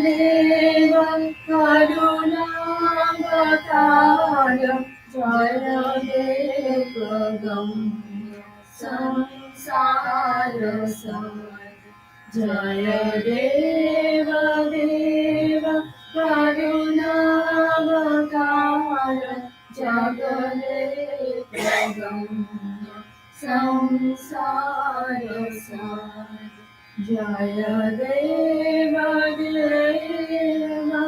Devam Karunavataram Jaya Devam Samsarasam Jaya Deva Deva Karunavataram Jagadevam Samsarasam Jaya Deva Deva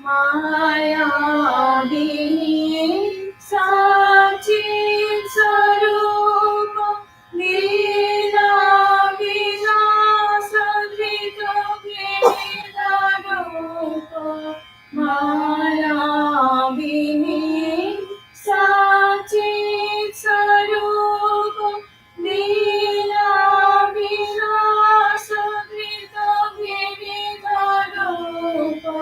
Maya Vihi Sachit Sarupa Leela Vinasa Drita Veda Rupa Maya Vihi Sachit Sarupa Leela Vinasa Drita Veda Rupa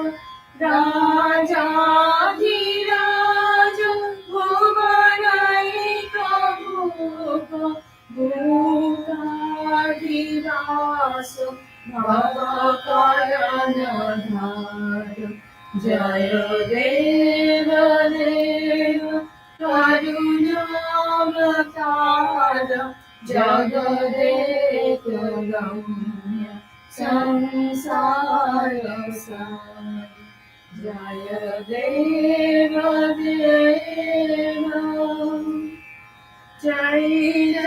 Rajadhiraja Bhuvanaika Bhupa Bhukadhirasa Bhavakaranadhara Jaya Deva Deva Karunavatāra Jagadekagambya Samsarasara Jaya Deva Deva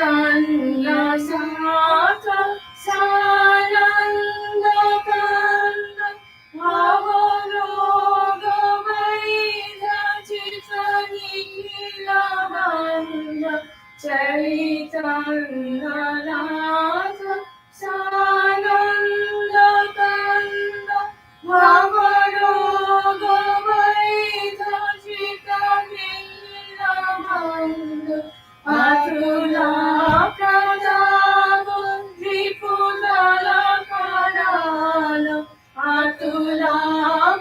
Chaitanya Sata Sananda Kanda Avaloga Vaidha Chitta Nikila Banda Chaitanya Nata Sananda Kanda Avaloga Vaidha Chitta Nikila Banda Atula Pradava Vipudala Karala Atula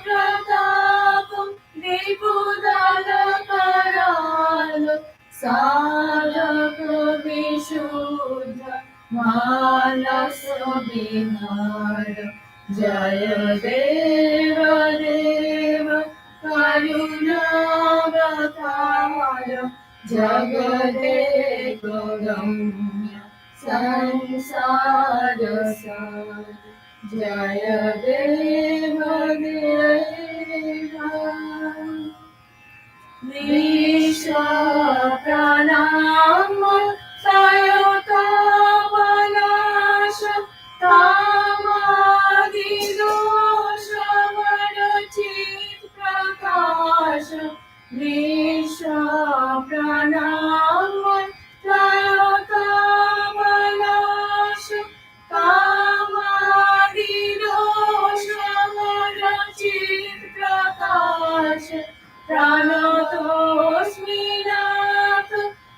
Pradava Vipudala Karala Sadaka Vishuddha Manasa Vihara Jaya Deva Deva Karunavatāra Jagadekagambya Samsarasara Jaya Deva Deva Visha Pranama Sayota Vanasha Tamadidosha Varachit Prakasha Visha Pranama Sayota Vanasha Tamadidosha Varachit Prakasha Pranatosmi Nath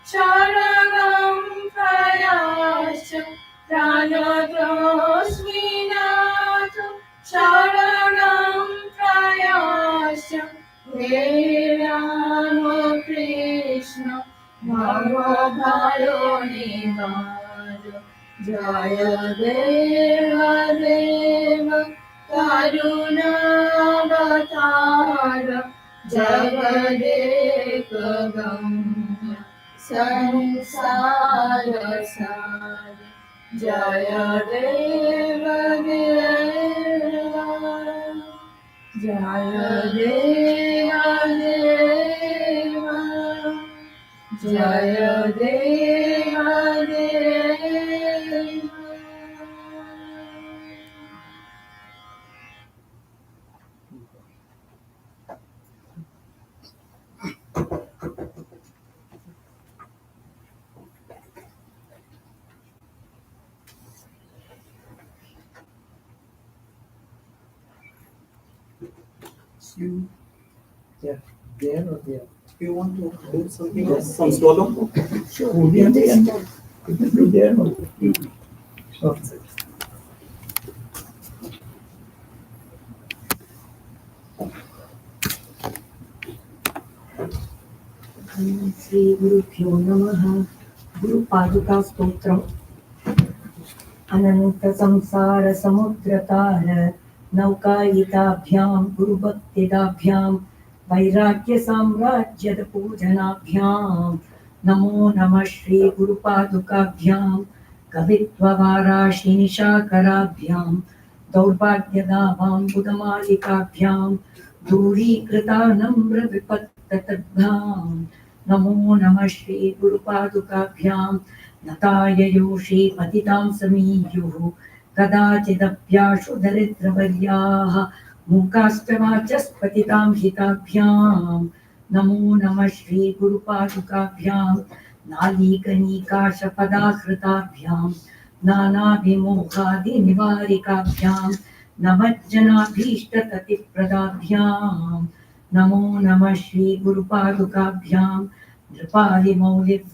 Sharanam Prayascha Pranatosmi Nath Sharanam Prayascha He Rama Krishna Bhagavata Nivada Jaya Deva Deva Karunavatāra Jagadekagambya Samsarasara Jaya Deva Deva Jaya Deva Deva Jaya Deva Deva You, yeah, there or there. You want to do something else? Some solo? Sure, we'll be there. You can do there or sure. Sri Gurubhyo Namaha. Guru Paduka Stotram. Ananta Samsara Samudratara Naukayikabhyam Guru Bhaktidabhyam Vairagya Samrajyada Pujanabhyam Namo Namah Shri Guru Padukabhyam Kavitva Nishakarabyam Daurvagyadabam Buddhamalikabyam Durīkrita Namra Vipattadbhyam Namo Namah Shri Guru Padukabhyam Nataya Yoshi Patitam Samiyuhu Kadachidapyashu Daritravariyaha Mukastavajas Patitam Hitabhyam Namo Namah Shri Guru Padukabhyam Nalikanikasha Padakhritabhyam Nana Vimohadi Nivarikabhyam Namajjanabhishta Tatipradabhyam Namo Namah Shri Guru Padukabhyam Nripali Mauli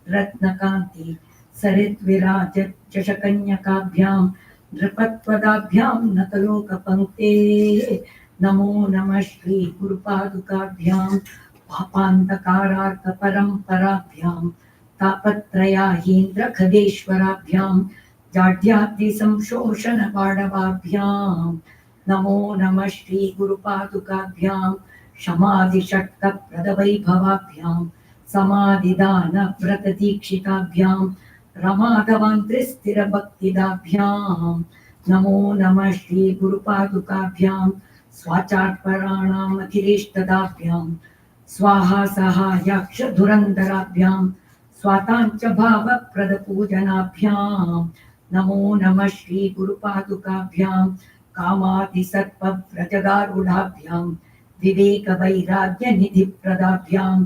Ratnakanti Sarit Virajat Chashakanyakabhyam Nripatpadabhyam Nataloka Pankte Namo Namah Shri Guru Padukabhyam Papantakarartha Paramparabhyam Tapatraya Hindra Khageshwarabhyam Jadhyati Samshoshana Padavabhyam Namo Namah Shri Guru Padukabhyam Shamadhi Shatka Pradavaibhavabhyam Samadhidana Vratatikshikabhyam Ramadavantristhira Bhaktidabhyam Namo Namah Shri Guru Padukabhyam Swachatparanam Akhirishtadabhyam Swaha Saha Yaksha Dhurandarabhyam Swatancha Bhava Pradapujanabhyam Namo Namah Shri Guru Padukabhyam Kamadi Satpa Vrajagarudabhyam Viveka Vairagya Nidhi Pradabhyam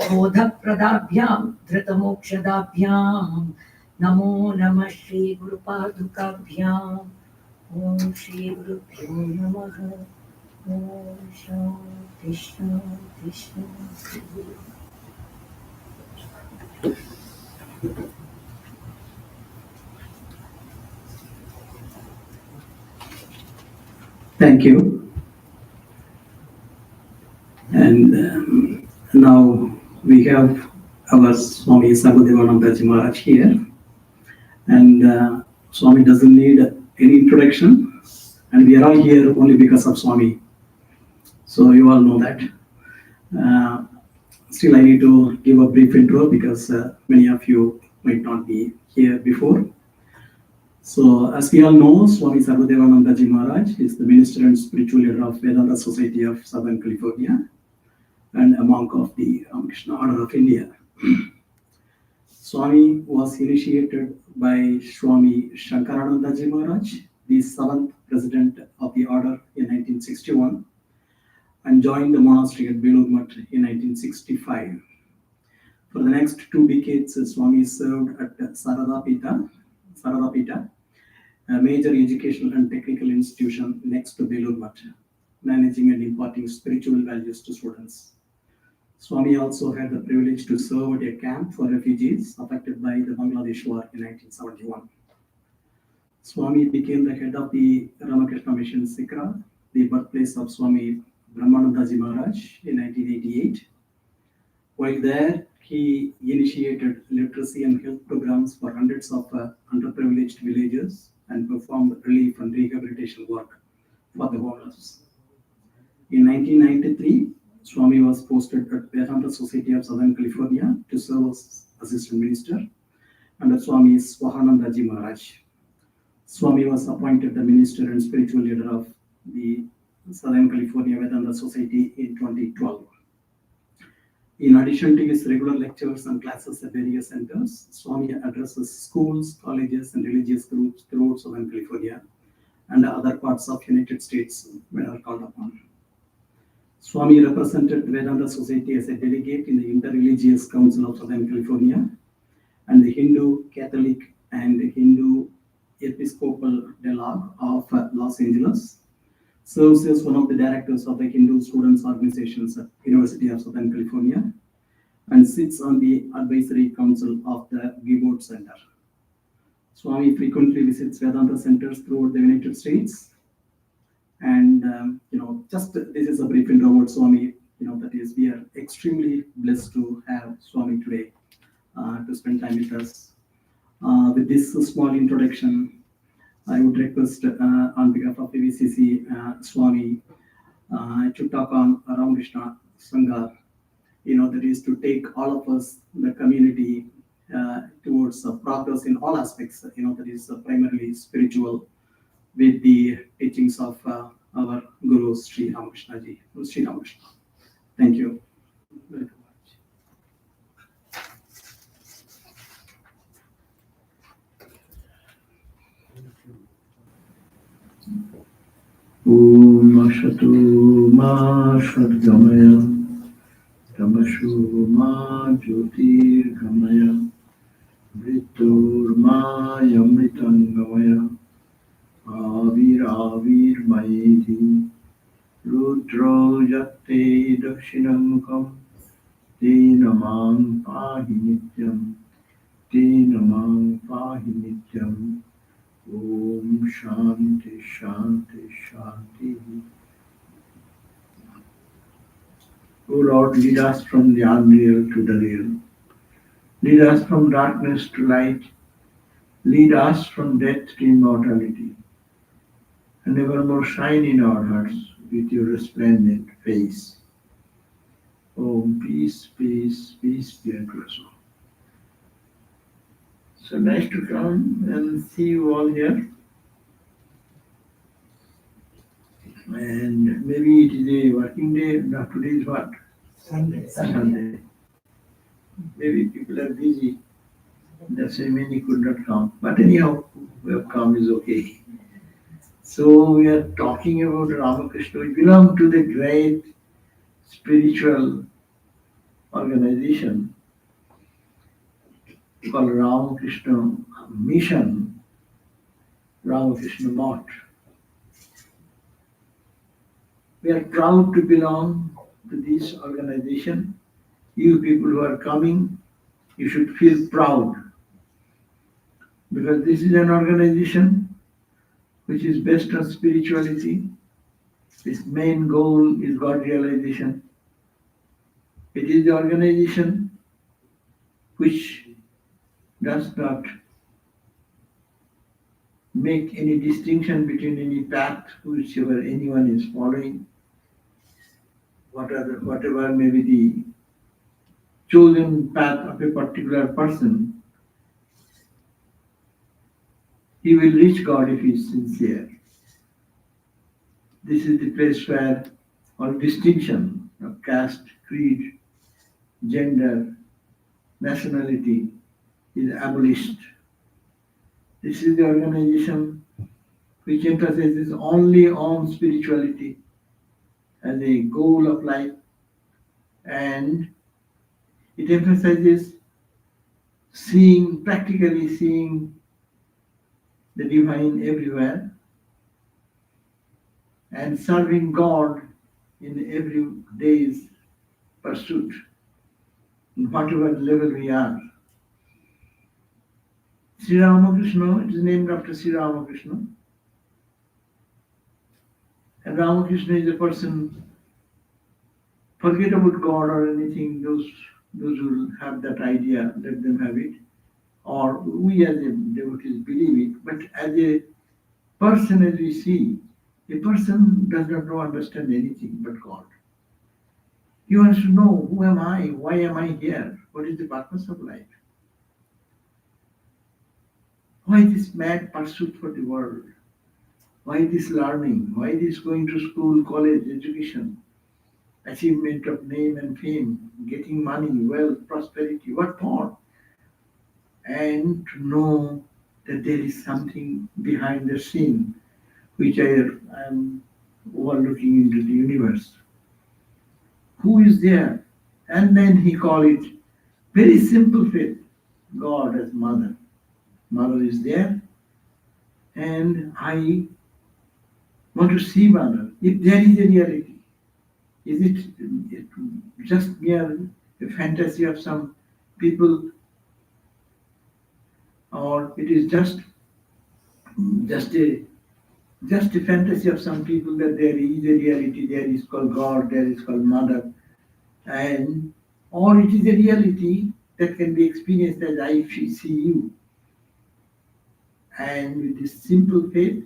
Bodha Pradabhyam Dhritamokshadabhyam Namo Namah Shri Guru Padukabhyam Om Shri Gurubhyo Namaha Om Shanti Shanti Shanti. Thank you. And now we have our Swami Sarvadevanandaji Maharaj here. And Swami doesn't need any introduction. And we are all here only because of Swami. So you all know that. Still, I need to give a brief intro because many of you might not be here before. So, as we all know, Swami Sarvadevanandaji Maharaj is the minister and spiritual leader of Vedanta Society of Southern California and a monk of the Ramakrishna Order of India. Swami was initiated by Swami Shankaranandaji Maharaj, the 7th president of the order in 1961, and joined the monastery at Belur Mutt in 1965. For the next 2 decades, Swami served at Saradapita, a major educational and technical institution next to Belur Mutt, managing and imparting spiritual values to students. Swami also had the privilege to serve at a camp for refugees affected by the Bangladesh War in 1971. Swami became the head of the Ramakrishna Mission Sikra, the birthplace of Swami Brahmanandaji Maharaj, in 1988. While there, he initiated literacy and health programs for hundreds of underprivileged villages and performed relief and rehabilitation work for the homeless. In 1993, Swami was posted at Vedanta Society of Southern California to serve as assistant minister under Swami Swahanandaji Maharaj. Swami was appointed the minister and spiritual leader of the Southern California Vedanta Society in 2012. In addition to his regular lectures and classes at various centers, Swami addresses schools, colleges, and religious groups throughout Southern California and other parts of United States whenever called upon. Swami represented Vedanta Society as a delegate in the Interreligious Council of Southern California and the Hindu, Catholic, and Hindu Episcopal Dialogue of Los Angeles. Serves as one of the directors of the Hindu Students Organizations at University of Southern California and sits on the advisory council of the Gibbard Center. Swami frequently visits Vedanta centers throughout the United States. And, just this is a brief intro about Swami. that is, we are extremely blessed to have Swami today to spend time with us. With this small introduction, I would request on behalf of AVCC Swami to talk on Ramakrishna Sangha, that is to take all of us, the community, towards progress in all aspects, that is primarily spiritual, with the teachings of our Guru Sri Ramakrishna Ji. Sri Ramakrishna. Thank you. Om Ashatu Ma Shadgamaya Tamashu Ma Jyotir Gamaya Vritur Ma Yamritangamaya Avir Avir Mayeti Rudro Yate Dakshinamukam Te Namang Pahi Nityam Te Namang Pahi Nityam Om Shanti Shanti Shanti. O Lord, lead us from the unreal to the real. Lead us from darkness to light. Lead us from death to immortality. And evermore shine in our hearts with your resplendent face. Om, peace, peace, peace be unto us all. So nice to come and see you all here. And maybe it is a working day. Now today is what? Sunday. Maybe people are busy. That's why many could not come. But anyhow, who have come is okay. So we are talking about Ramakrishna. We belong to the great spiritual organization called Ramakrishna Mission, Ramakrishna Mott. We are proud to belong to this organization. You people who are coming, you should feel proud, because this is an organization which is based on spirituality. Its main goal is God realization. It is the organization which does not make any distinction between any path whichever anyone is following, whatever may be the chosen path of a particular person. He will reach God if he is sincere. This is the place where all distinction of caste, creed, gender, nationality is abolished. This is the organization which emphasizes only on spirituality as a goal of life, and it emphasizes practically seeing the divine everywhere and serving God in every day's pursuit, in whatever level we are. Sri Ramakrishna, it is named after Sri Ramakrishna. And Ramakrishna is a person, forget about God or anything, those who have that idea, let them have it. Or we as a devotees believe it, but as a person, as we see, a person does not understand anything but God. He wants to know, who am I? Why am I here? What is the purpose of life? Why this mad pursuit for the world? Why this learning? Why this going to school, college, education, achievement of name and fame, getting money, wealth, prosperity? What for? And to know that there is something behind the scene which I am overlooking into the universe. Who is there? And then he called it very simple faith, God as mother. Mother is there, and I want to see mother. If there is a reality, is it just mere a fantasy of some people, or it is just a fantasy of some people that there is a reality, there is called God, there is called mother, and or it is a reality that can be experienced as I see you. And with this simple faith,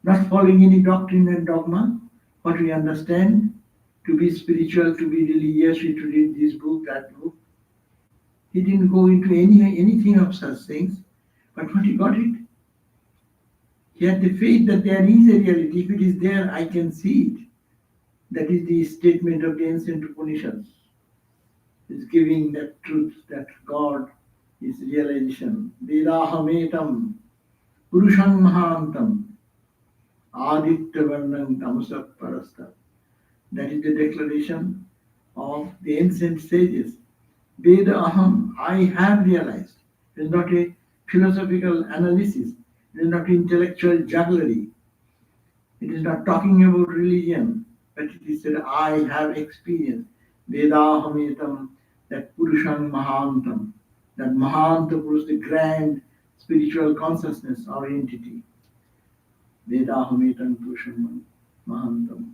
not following any doctrine and dogma, what we understand to be spiritual, to be religious, to read this book, that book. He didn't go into anything of such things, but what he got it. He had the faith that there is a reality. If it is there, I can see it. That is the statement of the ancient Upanishads. Is giving that truth that God is realization. Vedahametam Purusham Mahantam Aditya Varnam Tamasap Parasta. That is the declaration of the ancient sages. Veda Aham, I have realized. It is not a philosophical analysis. It is not intellectual jugglery. It is not talking about religion, but it is that I have experienced. Vedahametam, that Purusham Mahantam, that Mahanta Purush, the grand spiritual consciousness or entity. Vedahametam Purusham Mahantam.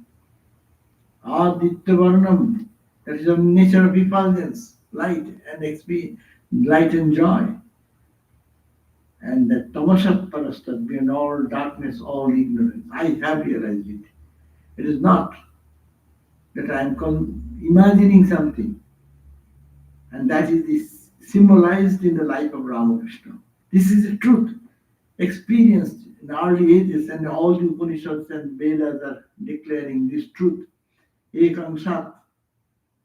Aditya Varnam, that is of nature of effulgence, light and experience, light and joy. And that Tamasat Parastat, beyond all darkness, all ignorance. I have realized it. It is not that I am imagining something. And that is this symbolized in the life of Ramakrishna. This is the truth experienced in early ages, and all the Upanishads and Vedas are declaring this truth. Ekam Sat.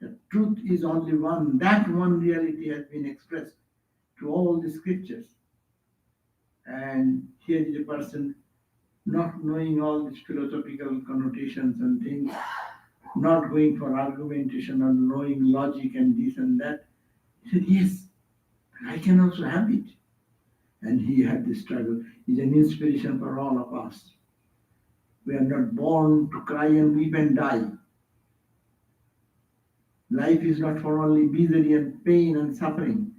The truth is only one. That one reality has been expressed to all the scriptures. And here is a person not knowing all these philosophical connotations and things, not going for argumentation or knowing logic and this and that. He said, yes, I can also have it. And he had this struggle. He's an inspiration for all of us. We are not born to cry and weep and die. Life is not for only misery and pain and suffering,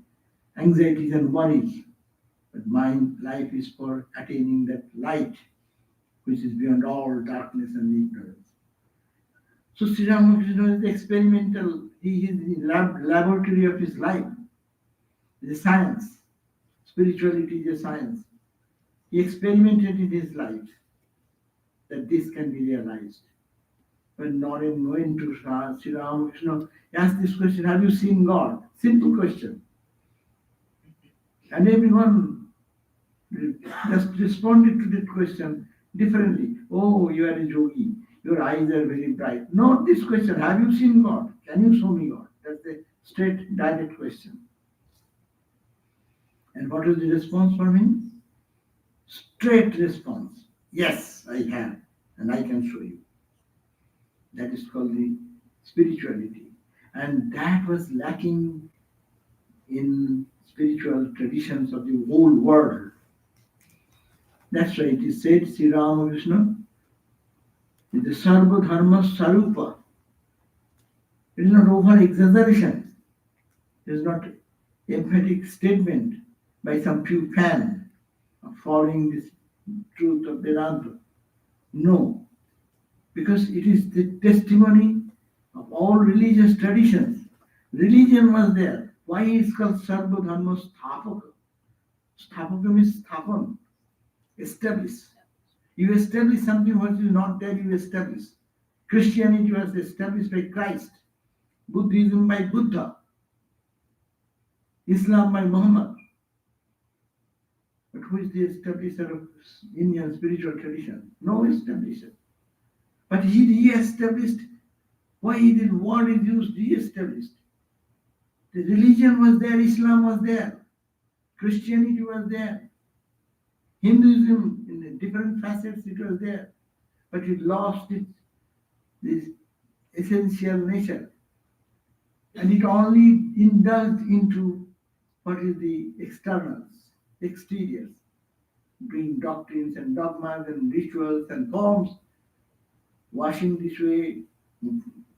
anxieties and worries. But my life is for attaining that light which is beyond all darkness and ignorance. So Sri Ramakrishna is the experimental, he is the laboratory of his life. It is a science. Spirituality is a science. He experimented in his life that this can be realized. When Naren went to Sri Ramakrishna, he asked this question, have you seen God? Simple question. And everyone just responded to that question differently. Oh, you are a yogi. Your eyes are very bright. Not this question. Have you seen God? Can you show me God? That's the straight, direct question. And what was the response from him? Straight response. Yes, I have. And I can show you. That is called the spirituality. And that was lacking in spiritual traditions of the whole world. That's why it is said, Sri Ramakrishna is the Sarva Dharma Sarupa. It is not over exaggeration. It is not emphatic statement by some few fans of following this truth of Vedanta. No, because it is the testimony of all religious traditions. Religion was there. Why is it called Sarva Dharma Sthapaka? Sthapaka means sthapan, establish. You establish something what is not there, you establish. Christianity was established by Christ, Buddhism by Buddha, Islam by Muhammad. But who is the establisher of Indian spiritual tradition? No establisher. But he re-established. Why the word is used, re-established? The religion was there, Islam was there, Christianity was there, Hinduism in different facets it was there, but it lost its essential nature, and it only indulged into what is the externals, exteriors, doing doctrines and dogmas and rituals and forms, washing this way,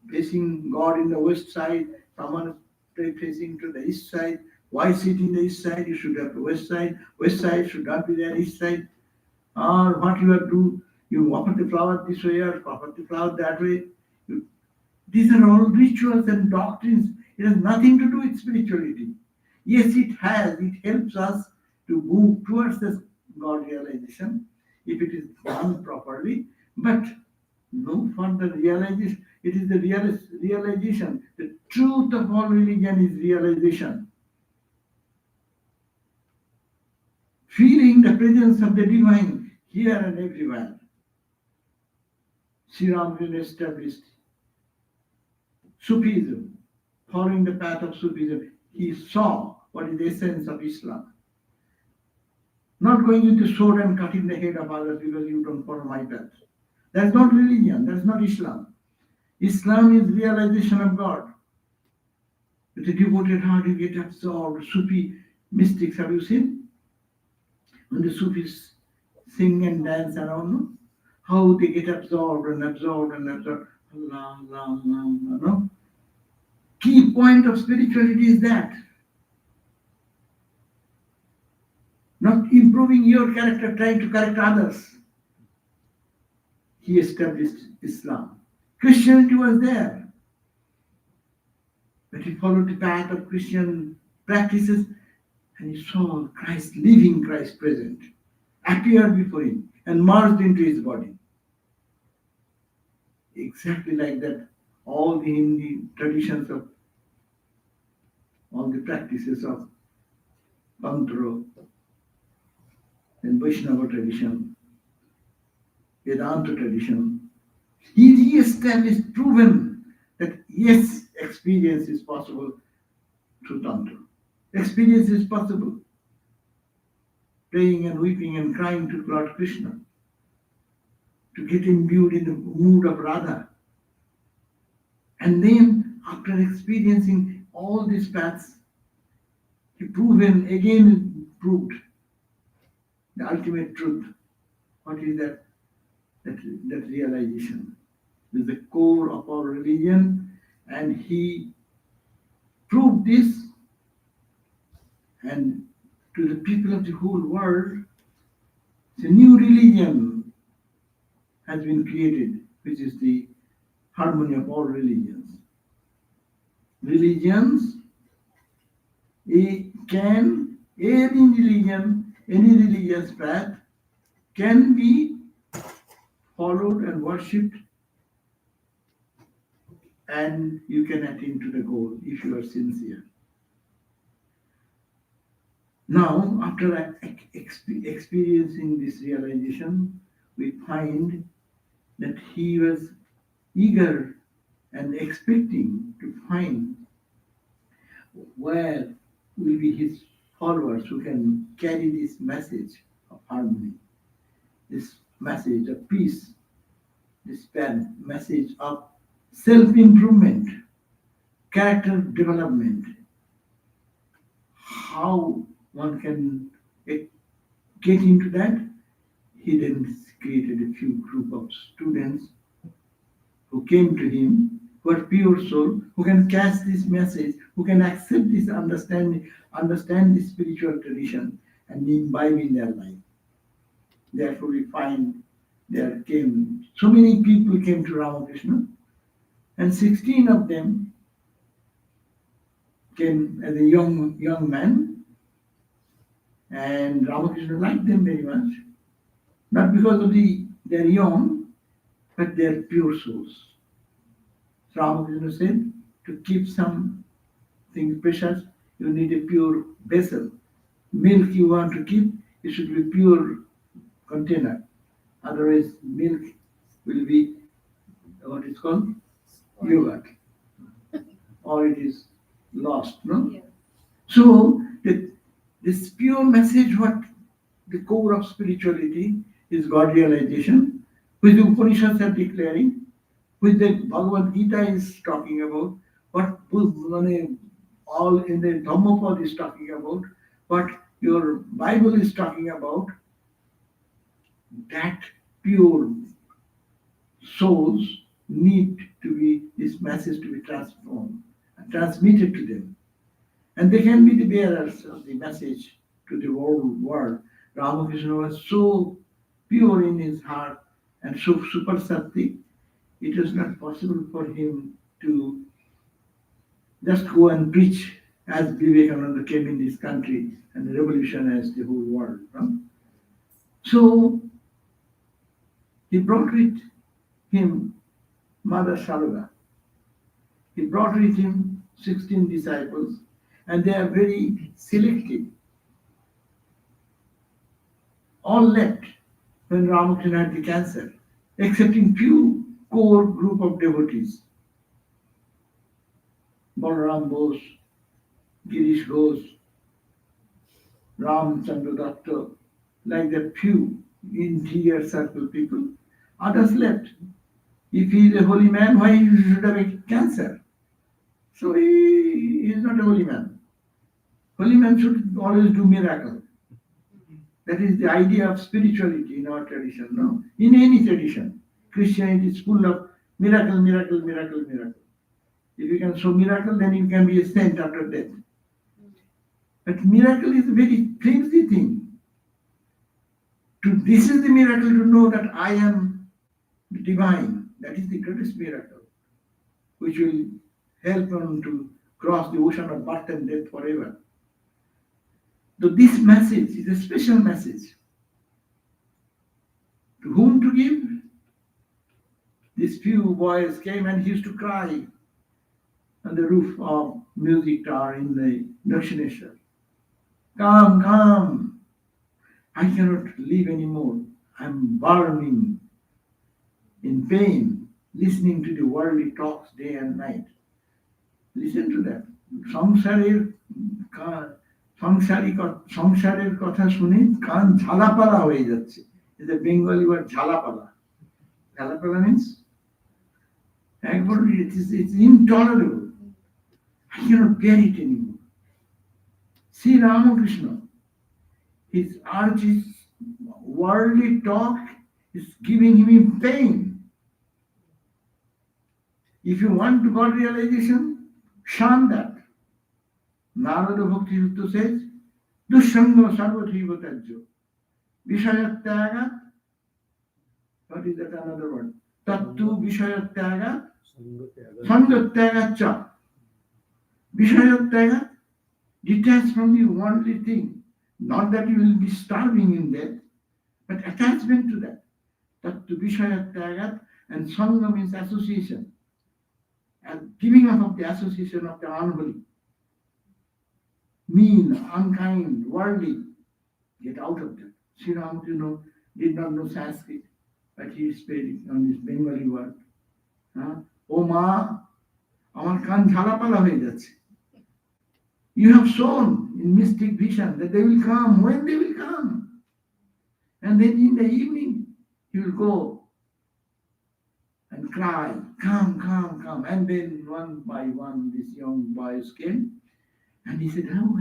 facing God in the west side, someone facing to the east side. Why sit in the east side? You should have the west side. West side should not be there, east side. Or what you have to do, you offer the flower this way or offer the flower that way. These are all rituals and doctrines. It has nothing to do with spirituality. Yes, it has. It helps us to move towards this God realization if it is done properly. But no further realization. It is the realization. The truth of all religion is realization. Feeling the presence of the divine here and everywhere. Sri Ramakrishna established Sufism, following the path of Sufism. He saw what is the essence of Islam. Not going with the sword and cutting the head of others because you don't follow my path. That's not religion, that's not Islam. Islam is realization of God. With a devoted heart, you get absorbed. Sufi mystics, have you seen? When the Sufis sing and dance around, no? How they get absorbed and absorbed and absorbed. Allah, Allah, Allah, no? Key point of spirituality is that. Not improving your character, trying to correct others. He established Islam. Christianity was there. But he followed the path of Christian practices and he saw Christ, living Christ present, appeared before him and merged into his body. Exactly like that, all the Hindi traditions of, all the practices of Tantra and Vaishnava tradition, Vedanta tradition, he re-established, proven that yes, experience is possible through Tantra. Experience is possible. Praying and weeping and crying to Lord Krishna, to get imbued in the mood of Radha. And then, after experiencing all these paths, he proved the ultimate truth. What is that? That realization is the core of our religion, and he proved this, and to the people of the whole world, the new religion has been created, which is the harmony of all religions. Religions, any religious path can be followed and worshipped, and you can attain to the goal if you are sincere. Now, after experiencing this realization, we find that he was eager and expecting to find where will be his followers who can carry this message of harmony, this message of peace, this message of self-improvement, character development. How one can get into that? He then created a few group of students who came to him, who are pure soul, who can catch this message, who can accept this understand this spiritual tradition and imbibe in their life. Therefore, we find there came so many people came to Ramakrishna, and 16 of them came as a young man, and Ramakrishna liked them very much, not because of they're young, but they're pure souls. So Ramakrishna said, to keep something precious, you need a pure vessel. Milk you want to keep, it should be pure container. Otherwise, milk will be what is called yogurt, or it is lost. No. Yeah. So this pure message, what the core of spirituality is God realization, which the Upanishads are declaring, which the Bhagavad Gita is talking about, what all in the Dhammapad is talking about, what your Bible is talking about, that pure souls need to be, this message to be transformed and transmitted to them. And they can be the bearers of the message to the whole world. Ramakrishna was so pure in his heart and so super sattvic, it was not possible for him to just go and preach as Vivekananda came in this country and revolutionized the whole world. No? So he brought with him Mother Sarada. He brought with him 16 disciples, and they are very selective. All left when Ramakrishna had the cancer, excepting few core group of devotees. Balaram Bose, Girish Ghosh, Ram Chandra Datta, like that few interior circle people. Others left. If he is a holy man, why he should have a cancer? So he is not a holy man. Holy man should always do miracle. That is the idea of spirituality in our tradition, no? In any tradition. Christianity is full of miracle, miracle, miracle, miracle. If you can show miracle, then you can be a saint after death. But miracle is a very flimsy thing. This is the miracle to know that I am divine. That is the greatest miracle, which will help one to cross the ocean of birth and death forever. So this message is a special message. To whom to give? These few boys came and he used to cry on the roof of music tower in the Dakshineshwar. Come, come. I cannot live anymore. I'm burning in pain, listening to the worldly talks day and night. Listen to that. সংসারের কথা শুনে কান ঝালাপালা হয়ে যাচ্ছে. It's a Bengali word, ঝালাপালা. ঝালাপালা means it's intolerable. I cannot bear it anymore. See Ramakrishna, his urge, his worldly talk is giving him pain. If you want to God realization, shun that. Narada Bhakti Sutta says, Dushanga Sarvadevanandaji Tajjo. Vishayatyaga. What is that another word? Tattu Vishayatyaga. Sangatyaga cha. Vishayatyaga. Detach from the worldly thing. Not that you will be starving in death, but attachment to that. Tattu Vishayatyaga, and Sangha means association. And giving up of the association of the unholy. Mean, unkind, worldly, get out of that. Sri Ramakrishna did not know Sanskrit, but he spoke on this Bengali word. Oh ma, amar kan jhalapala hoye jache. You have shown in mystic vision that they will come. When they will come? And then in the evening, he will go and cry, come, come, come. And then one by one, these young boys came. And he said, oh,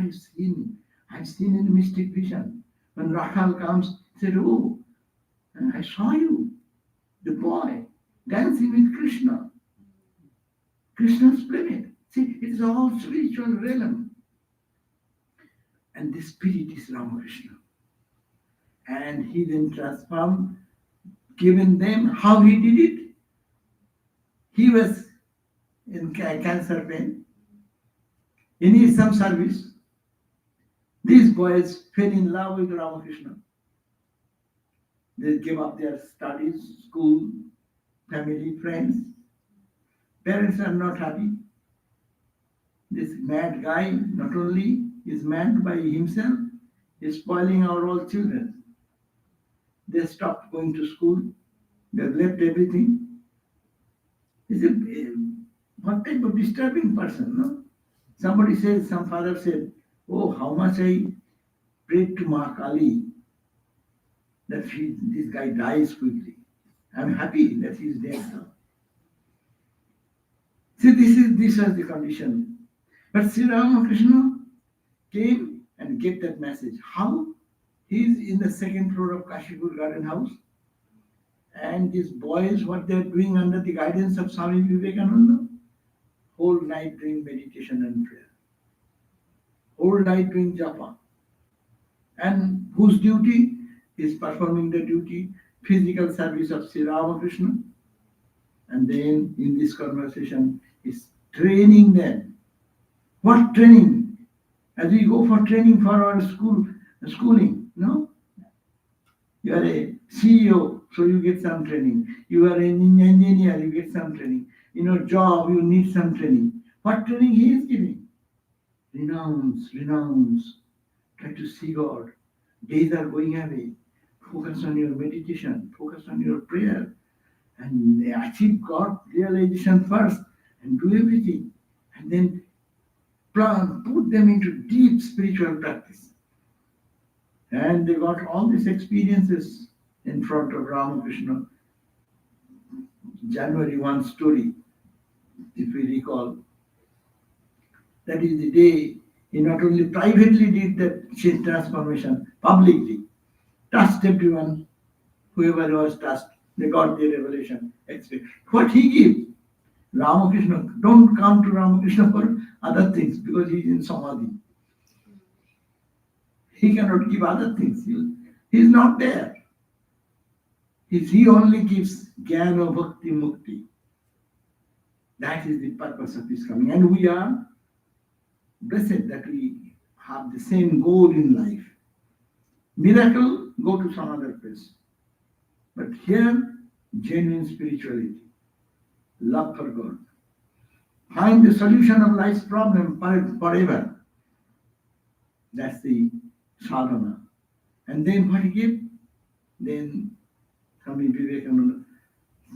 I've seen in the mystic vision. When Rakhal comes, he said, oh, I saw you, the boy, dancing with Krishna. Krishna's playmate. See, it is all spiritual realm. And the spirit is Ramakrishna. And he then transformed, given them how he did it. He was in cancer pain. He needs some service. These boys fell in love with Ramakrishna. They gave up their studies, school, family, friends. Parents are not happy. This mad guy not only is mad by himself, is spoiling our all children. They stopped going to school. They have left everything. He's what type of disturbing person, no? Somebody says, some father said, oh, how much I prayed to Ma Kali that this guy dies quickly. I'm happy that he's dead now. See, this was the condition. But Sri Ramakrishna came and gave that message. How? He's in the second floor of Kashipur Garden House. And these boys, what they're doing under the guidance of Swami Vivekananda, whole night doing meditation and prayer. Whole night doing japa. And whose duty is performing the duty, physical service of Sri Ramakrishna. And then in this conversation is training them. What training? As we go for training for our schooling, no? You are a CEO, so you get some training. You are an engineer, you get some training. In your job, you need some training. What training he is giving? Renounce, renounce. Try to see God. Days are going away. Focus on your meditation, focus on your prayer, and achieve God realization first and do everything. And then put them into deep spiritual practice. And they got all these experiences in front of Ramakrishna. January 1 story, if we recall, that is the day he not only privately did that transformation, publicly, touched everyone, whoever was touched, they got the revelation. What he gives, Ramakrishna, don't come to Ramakrishna for other things because he is in Samadhi. He cannot give other things. He is not there. He only gives Jnana Bhakti Mukti. That is the purpose of his coming. And we are blessed that we have the same goal in life. Miracle, go to some other place. But here, genuine spirituality, love for God. Find the solution of life's problem forever. That's the sadhana. And then what he gave? Then Swami Vivekananda,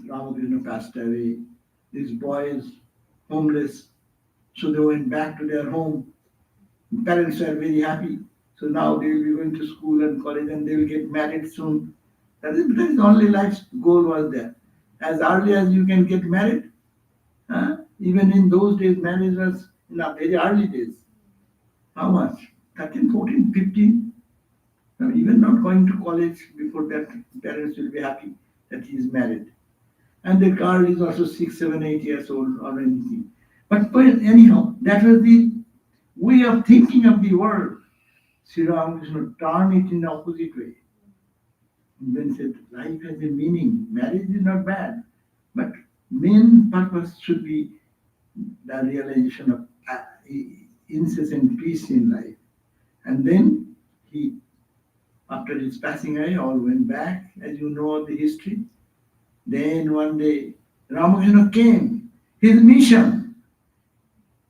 Ramakrishna passed away. These boys, homeless, so they went back to their home. Parents are very happy. So now they will be going to school and college and they will get married soon. That is the only life's goal was there. As early as you can get married, even in those days, marriage was in the very early days. How much? 13, 14, 15. Now, even not going to college before that, parents will be happy that he is married. And the girl is also 6, 7, 8 years old or anything. But anyhow, that was the way of thinking of the world. Sri Ramakrishna turned it in the opposite way. And then said, life has a meaning. Marriage is not bad. But main purpose should be the realization of incessant peace in life. And then he, after his passing away, all went back, as you know the history. Then one day, Ramakrishna came. His mission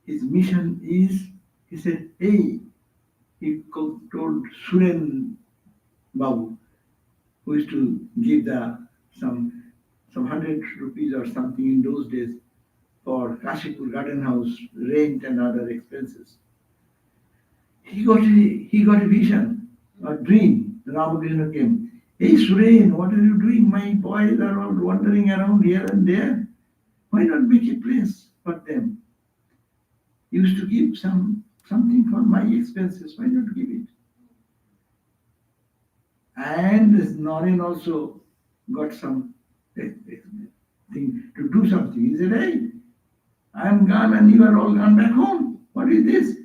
is, he said, hey, he told Suren Babu, who used to give some 100 rupees or something in those days for Kashipur Garden House rent and other expenses. He got a vision, a dream. Ramakrishna came. Hey Suren, what are you doing? My boys are all wandering around here and there. Why not make a place for them? You used to give something for my expenses. Why not give it? And Naren also got some thing to do something. He said, hey, I'm gone and you are all gone back home. What is this?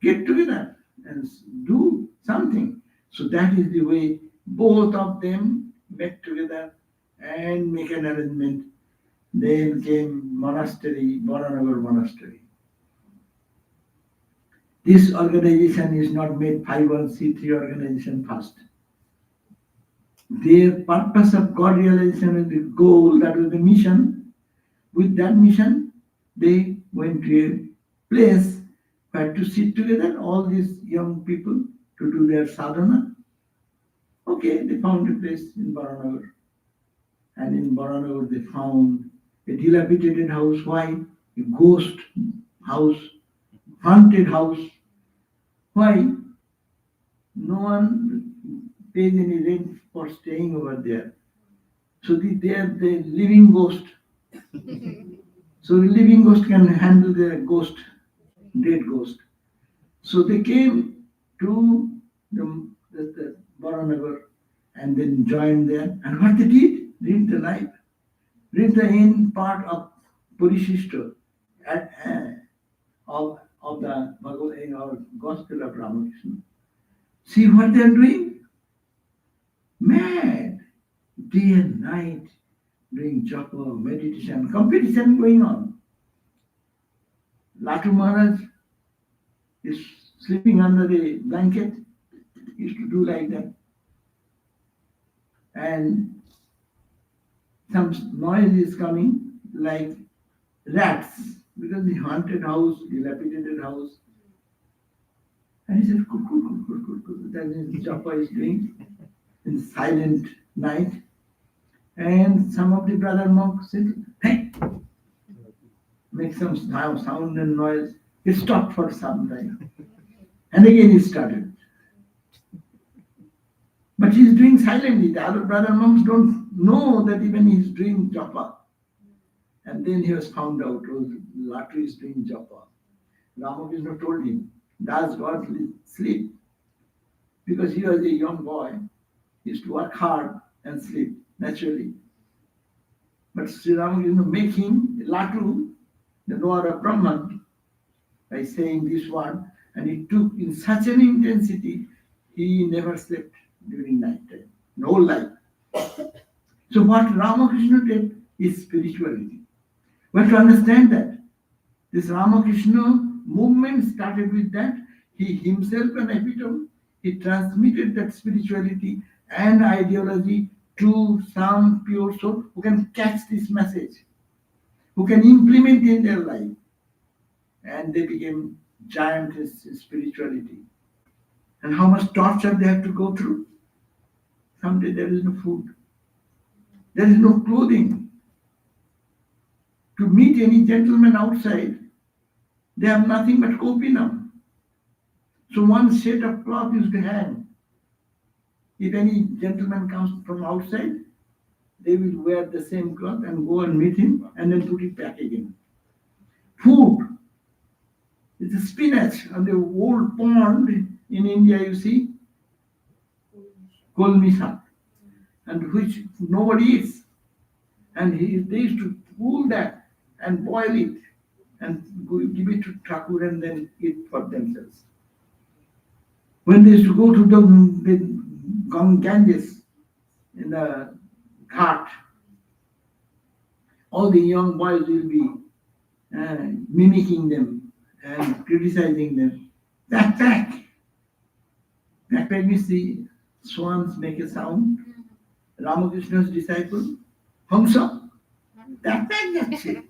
Get together and do something. So that is the way both of them met together and make an arrangement. Then came monastery, Baranagar Monastery. This organization is not made 501c3 organization first. Their purpose of God realization is the goal, that was the mission. With that mission, they went to a place where to sit together, all these young people to do their sadhana. Okay, they found a place in Baranagar. And in Baranagar, they found a dilapidated house. Why? A ghost house, haunted house. Why? No one pays any rent for staying over there. So they are the living ghost. So the living ghost can handle the ghost, dead ghost. So they came to the Baranagar and then joined there. And what they did? Read the life. Read the end part of Purishishta of the Bhagavad or Gospel of Ramakrishna. See what they are doing? Mad. Day and night, doing japa, meditation, competition going on. Latu Maharaj is sleeping under the blanket, he used to do like that. And some noise is coming like rats, because the haunted house, dilapidated house. And he said, "Cook, cook, cook, cook, cook, cook." That is japa is doing in silent night. And some of the brother monks said, "Hey, make some sound and noise." He stopped for some time. And again he started. But he's doing silently. The other brother monks don't know that even he's doing japa. And then he was found out, oh, Latu is doing japa. Ramakrishna told him, does God sleep? Because he was a young boy, he used to work hard and sleep naturally. But Sri Ramakrishna make him Latu, the knower of Brahman, by saying this word, and it took in such an intensity, he never slept during night time, in whole life. So what Ramakrishna did is spirituality. We have to understand that. This Ramakrishna movement started with that. He himself an epitome. He transmitted that spirituality and ideology to some pure soul who can catch this message, who can implement it in their life. And they became giants in spirituality. And how much torture they have to go through. Someday there is no food. There is no clothing. To meet any gentleman outside, they have nothing but kopinam. So one set of cloth is to hang. If any gentleman comes from outside, they will wear the same cloth and go and meet him and then put it back again. Food. It's a spinach on the old pond in India, you see, kolmisa, and which nobody eats. And they used to pull that and boil it and give it to Thakur and then eat for themselves. When they used to go to the Ganges in the ghat, all the young boys will be mimicking them and criticizing them. Backpack. Backpack means the swans make a sound. Ramakrishna's disciple, Hamsa, backpack that shit.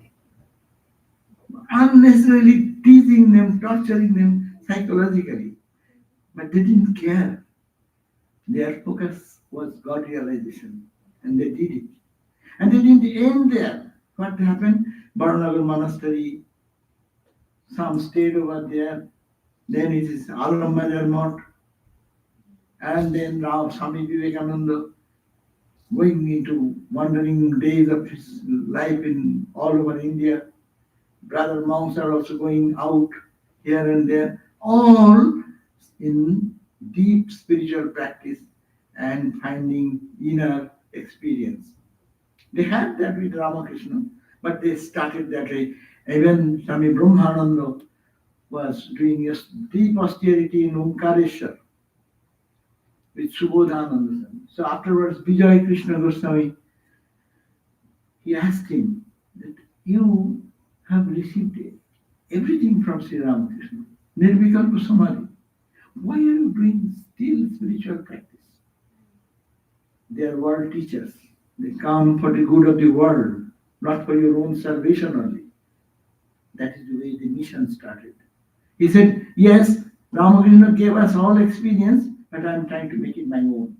Unnecessarily teasing them, torturing them psychologically. But they didn't care. Their focus was God realization. And they did it. And they didn't end there. What happened? Baranagar Monastery, some stayed over there. Then it is Alambajar Mott. And then now Swami Vivekananda going into wandering days of his life in all over India. Brother monks are also going out here and there, all in deep spiritual practice and finding inner experience. They had that with Ramakrishna, but they started that way. Even Swami Brahmananda was doing a deep austerity in Omkareshwar with Subodhananda. So afterwards, Vijay Krishna Goswami, he asked him that you have received everything from Sri Ramakrishna, Nirvikalpa Samadhi. Why are you doing still spiritual practice? They are world teachers. They come for the good of the world, not for your own salvation only. That is the way the mission started. He said, yes, Ramakrishna gave us all experience, but I am trying to make it my own.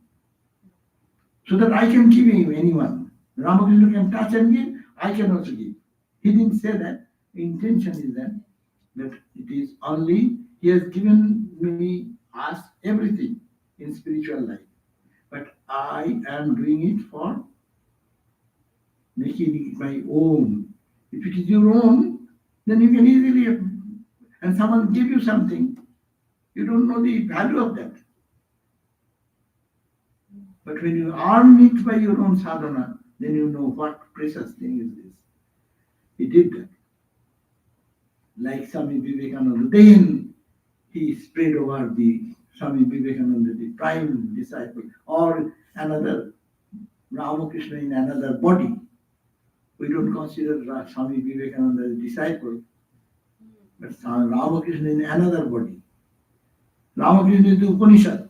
So that I can give anyone. Ramakrishna can touch and give, I can also give. He didn't say that. The intention is that it is only, he has given us everything in spiritual life. But I am doing it for making it my own. If it is your own, then you can easily, and someone give you something, you don't know the value of that. But when you earn it by your own sadhana, then you know what precious thing is this. He did that. Like Swami Vivekananda. Then he spread over the Swami Vivekananda, the prime disciple, or another Ramakrishna in another body. We don't consider Swami Vivekananda as a disciple, but Ramakrishna in another body. Ramakrishna is the Upanishad.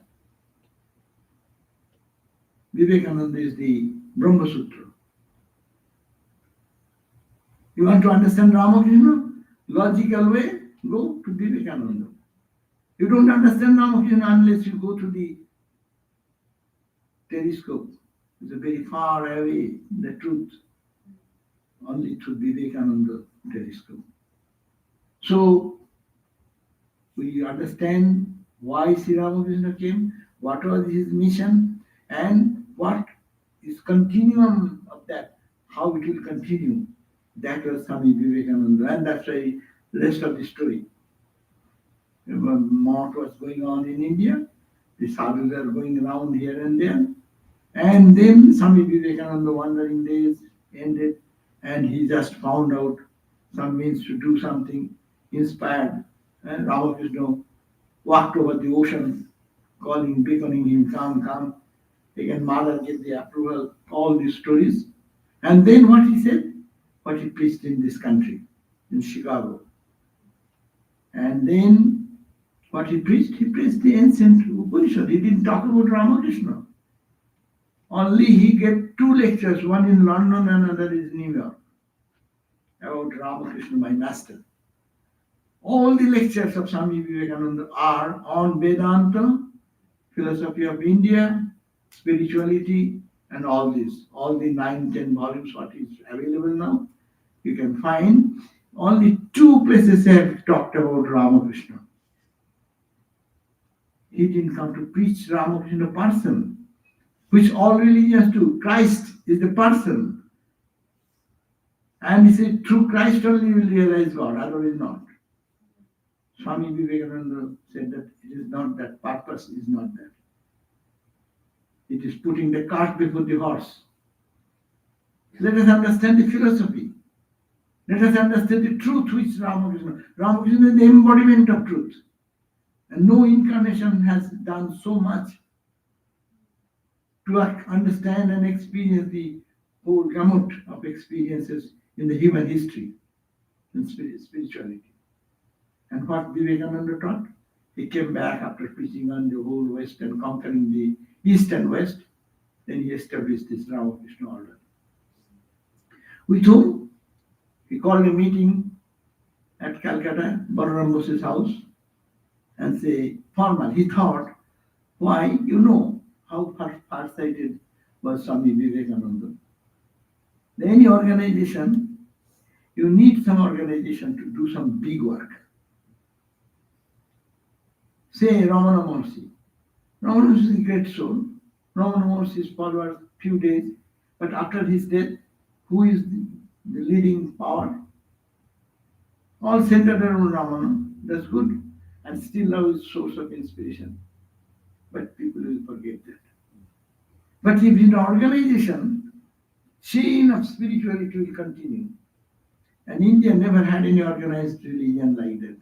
Vivekananda is the Brahma Sutra. You want to understand Ramakrishna? Logical way, go to Vivekananda. You don't understand Ramakrishna unless you go to the telescope. It's a very far away, the truth, only through Vivekananda telescope. So, we understand why Sri Ramakrishna came, what was his mission, and what is continuum of that, how it will continue. That was Swami Vivekananda, and that's why the rest of the story. What was going on in India, the sadhus are going around here and there, and then Swami Vivekananda wandering days ended, and he just found out some means to do something, inspired, and Ramakrishna walked over the ocean, calling, beckoning him, come, come. Again, Mother gave the approval, all these stories. And then what he said, what he preached in this country, in Chicago. And then what he preached the ancient Upanishad. He didn't talk about Ramakrishna. Only he gave 2 lectures, one in London and another is New York, about Ramakrishna, my master. All the lectures of Swami Vivekananda are on Vedanta, philosophy of India, spirituality, and all this. All the 9-10 volumes, what is available now, you can find. Only 2 places have talked about Ramakrishna. He didn't come to preach Ramakrishna person, which all religions do. Christ is the person. And he said, through Christ only you will realize God, otherwise not. Swami Vivekananda said that it is not that, purpose is not that. It is putting the cart before the horse. Let us understand the philosophy. Let us understand the truth which Ramakrishna is the embodiment of truth. And no incarnation has done so much to understand and experience the whole gamut of experiences in the human history and spirituality. And what Vivekananda taught? He came back after preaching on the whole West and conquering the East and West. Then he established this Ramakrishna order. With whom? He called a meeting at Calcutta, Balaram Bose's house, and say, formal. He thought, why? You know how far-sighted was Swami Vivekananda. In any organization, you need some organization to do some big work. Say Ramana Maharshi. Ramana Maharshi is a great soul. Ramana Maharshi's followers few days, but after his death, who is the leading power? All centered around Ramana. That's good. And still now is source of inspiration. But people will forget that. But if in the organization, chain of spirituality will continue. And India never had any organized religion like that.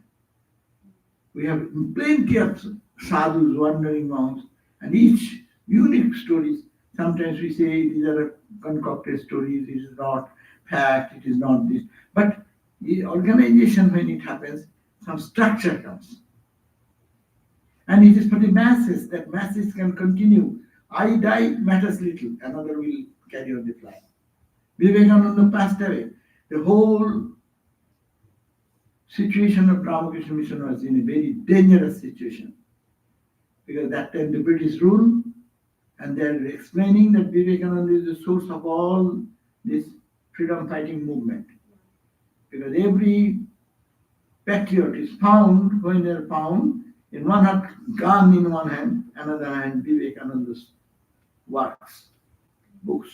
We have plenty of sadhus, wandering monks, and each unique stories. Sometimes we say these are concocted stories, this is not fact, it is not this. But the organization, when it happens, some structure comes. And it is for the masses, that masses can continue. I die, matters little, another will carry on the flag. Vivekananda passed away. The whole situation of Ramakrishna Mission was in a very dangerous situation. Because that time the British rule, and they are explaining that Vivekananda is the source of all this freedom fighting movement. Because every patriot is found, when they are found, in one hand, gun in one hand, another hand, Vivekananda's works, books.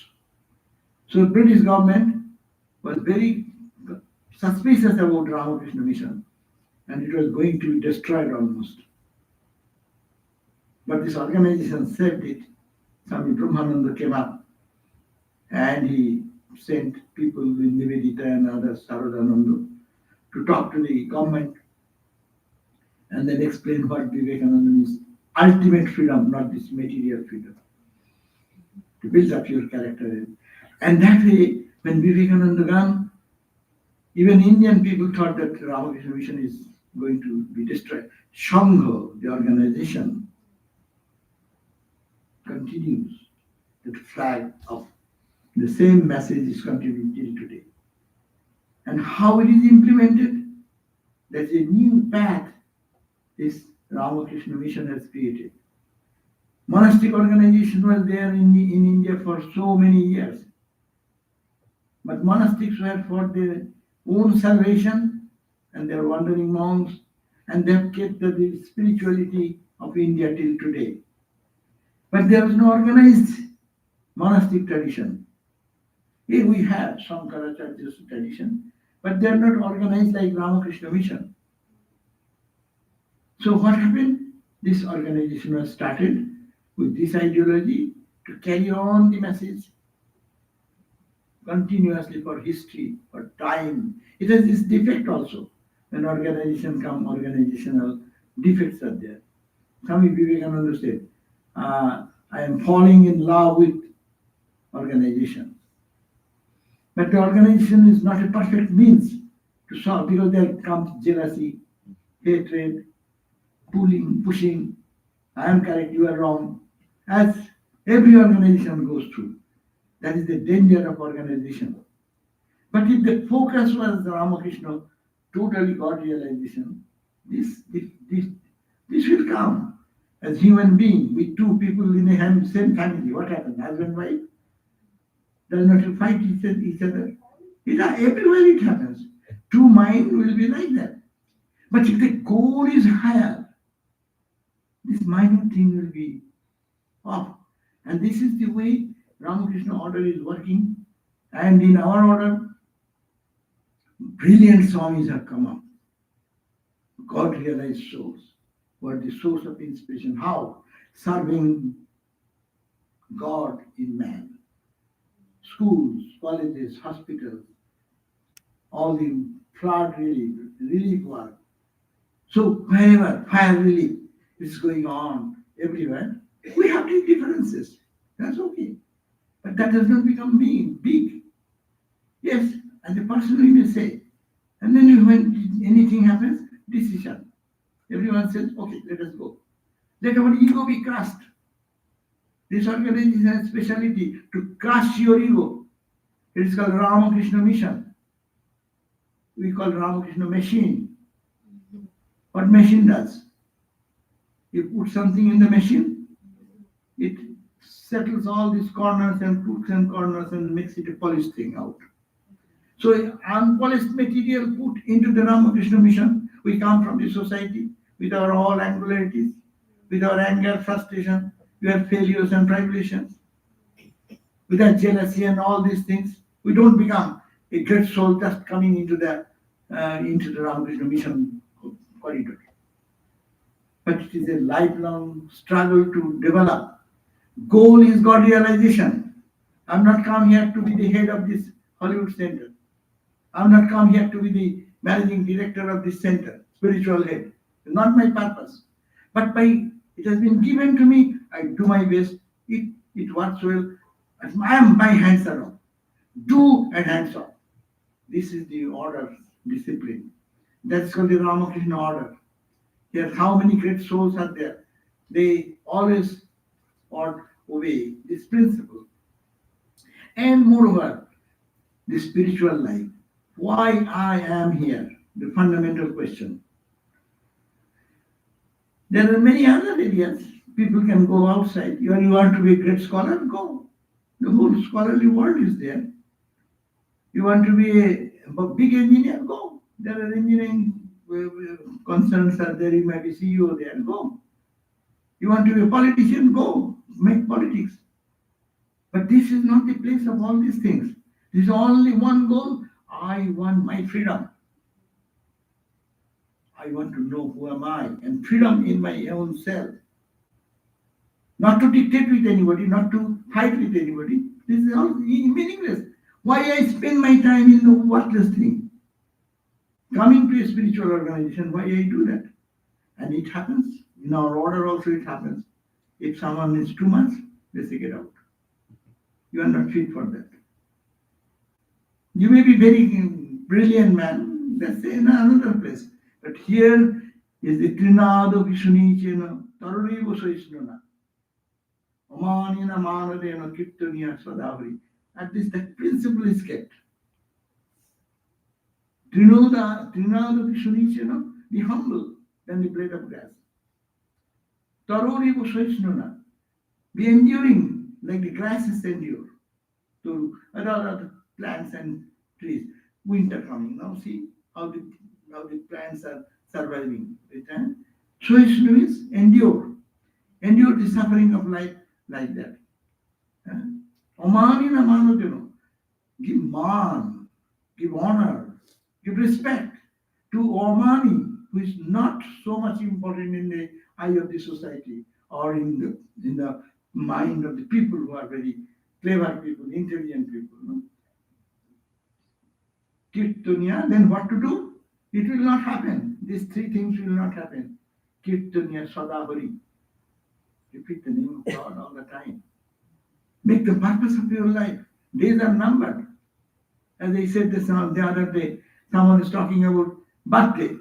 So the British government was very suspicious about Ramakrishna Mission, and it was going to be destroyed almost. But this organization saved it. Swami Brahmananda came up, and he sent people with Nivedita and others, Sarvadevanandaji, to talk to the government and then explain what Vivekananda means. Ultimate freedom, not this material freedom. To build up your character. And that way, When Vivekananda gone, even Indian people thought that Ramakrishna Mission is going to be destroyed. Shangha, the organization, continues. That flag of the same message is continuing till today. And how it is implemented, that's a new path this Ramakrishna Mission has created. Monastic organization was there in India for so many years. But monastics were for their own salvation, and they are wandering monks, and they have kept the spirituality of India till today. But there was no organized monastic tradition. Here we have Shankaracharya's tradition, but they are not organized like Ramakrishna Mission. So what happened? This organization was started with this ideology to carry on the message continuously for history, for time. It has this defect also. When organization come, organizational defects are there. Swami Vivekananda said, I am falling in love with organization. But the organization is not a perfect means to solve, because there comes jealousy, hatred, pulling, pushing. I am correct, you are wrong. As every organization goes through. That is the danger of organization. But if the focus was Ramakrishna, totally God realization, this will come. As human being with two people in a same family, what happens? Husband, wife, does not fight each other. Everywhere it happens. Two minds will be like that. But if the goal is higher, this minor thing will be off. And this is the way Ramakrishna order is working. And in our order, brilliant Swamis have come up. God realized souls. What the source of inspiration? How? Serving God in man. Schools, colleges, hospitals, all the flood relief work. So wherever fire relief is going on everywhere, we have these differences. That's okay. But that does not become big. Yes, and the person we may say. And then when anything happens, decision. Everyone says, okay, let us go. Let our ego be crushed. This organization has speciality to crush your ego. It is called Ramakrishna Mission. We call Ramakrishna machine. What machine does? You put something in the machine, it settles all these corners and crooks and corners and makes it a polished thing out. So unpolished material put into the Ramakrishna Mission, we come from the society with our all angularities, with our anger, frustration, we have failures and tribulations, with our jealousy and all these things. We don't become a great soul just coming into the Ramakrishna Mission corridor. But it is a lifelong struggle to develop. Goal is God realization. I'm not come here to be the head of this Hollywood center. I'm not come here to be the managing director of this center, spiritual head. It's not my purpose. But it has been given to me. I do my best. It works well. My hands are off. Do and hands off. This is the order, discipline. That's called the Ramakrishna order. Here, how many great souls are there? They always obey this principle. And moreover, the spiritual life. Why I am here? The fundamental question. There are many other areas. People can go outside. You want to be a great scholar? Go. The whole scholarly world is there. You want to be a big engineer? Go. There are engineering concerns are there. You might be CEO there. Go. You want to be a politician? Go. Make politics. But this is not the place of all these things. There is only one goal. I want my freedom. I want to know who am I and freedom in my own self. Not to dictate with anybody, not to fight with anybody. This is all meaningless. Why I spend my time in the worthless thing? Coming to a spiritual organization, why I do that? And it happens. In our order also it happens. If someone is too much, they say get out. You are not fit for that. You may be very brilliant man, that's in another place. But here is the Trinado Vishunichena, Tarurivo Soisnuna, Omanina Manadena Kiptonia Sadavari. At least that principle is kept. Trinado Vishunichena, be humble than the blade of grass. Tarurivo Soisnuna, be enduring like the grasses endure to other plants and trees. Winter coming now, see how the plants are surviving. Right? So it means endure the suffering of life like that. Omani namanotino, give man, give honor, give respect to Omani, who is not so much important in the eye of the society or in the mind of the people who are very clever people, intelligent people. No? Kirtanya, then what to do? It will not happen. These three things will not happen. Kirtanya Sadabari. Repeat the name of God all the time. Make the purpose of your life. Days are numbered. As I said this the other day, someone is talking about birthday.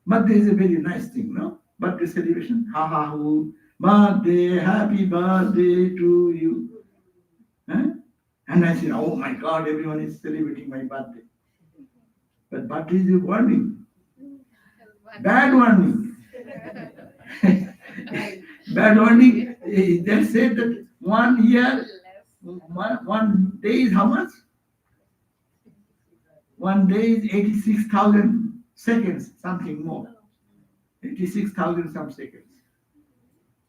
Birthday is a very nice thing, no? Birthday celebration. Ha ha hoo. Birthday, happy birthday to you. Huh? And I said, oh my God, everyone is celebrating my birthday. But birthday is a warning. Bad warning. Bad warning. They said that 1 year, one day is how much? 1 day is 86,000 seconds, something more. 86,000 some seconds.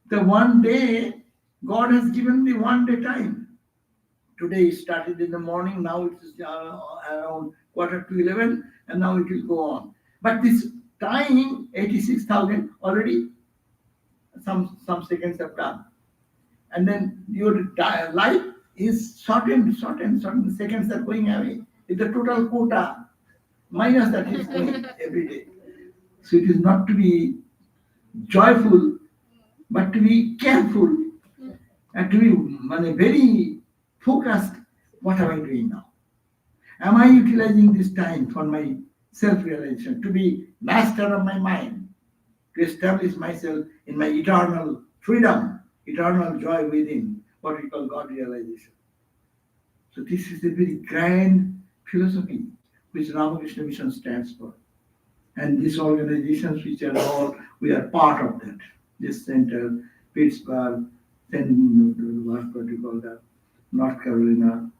The 1 day, God has given the 1 day time. Today it started in the morning, now it is around 11:15, and now it will go on. But this time, 86,000, already some seconds have done. And then your life is shortened, seconds are going away. It's the total quota minus that is going every day. So it is not to be joyful, but to be careful and to be very focused. What am I doing now? Am I utilizing this time for my self-realization, to be master of my mind, to establish myself in my eternal freedom, eternal joy within, what we call God realization? So this is a very grand philosophy which Ramakrishna Mission stands for. And these organizations which are all, we are part of that. This center, Pittsburgh, then what you call that, North Carolina,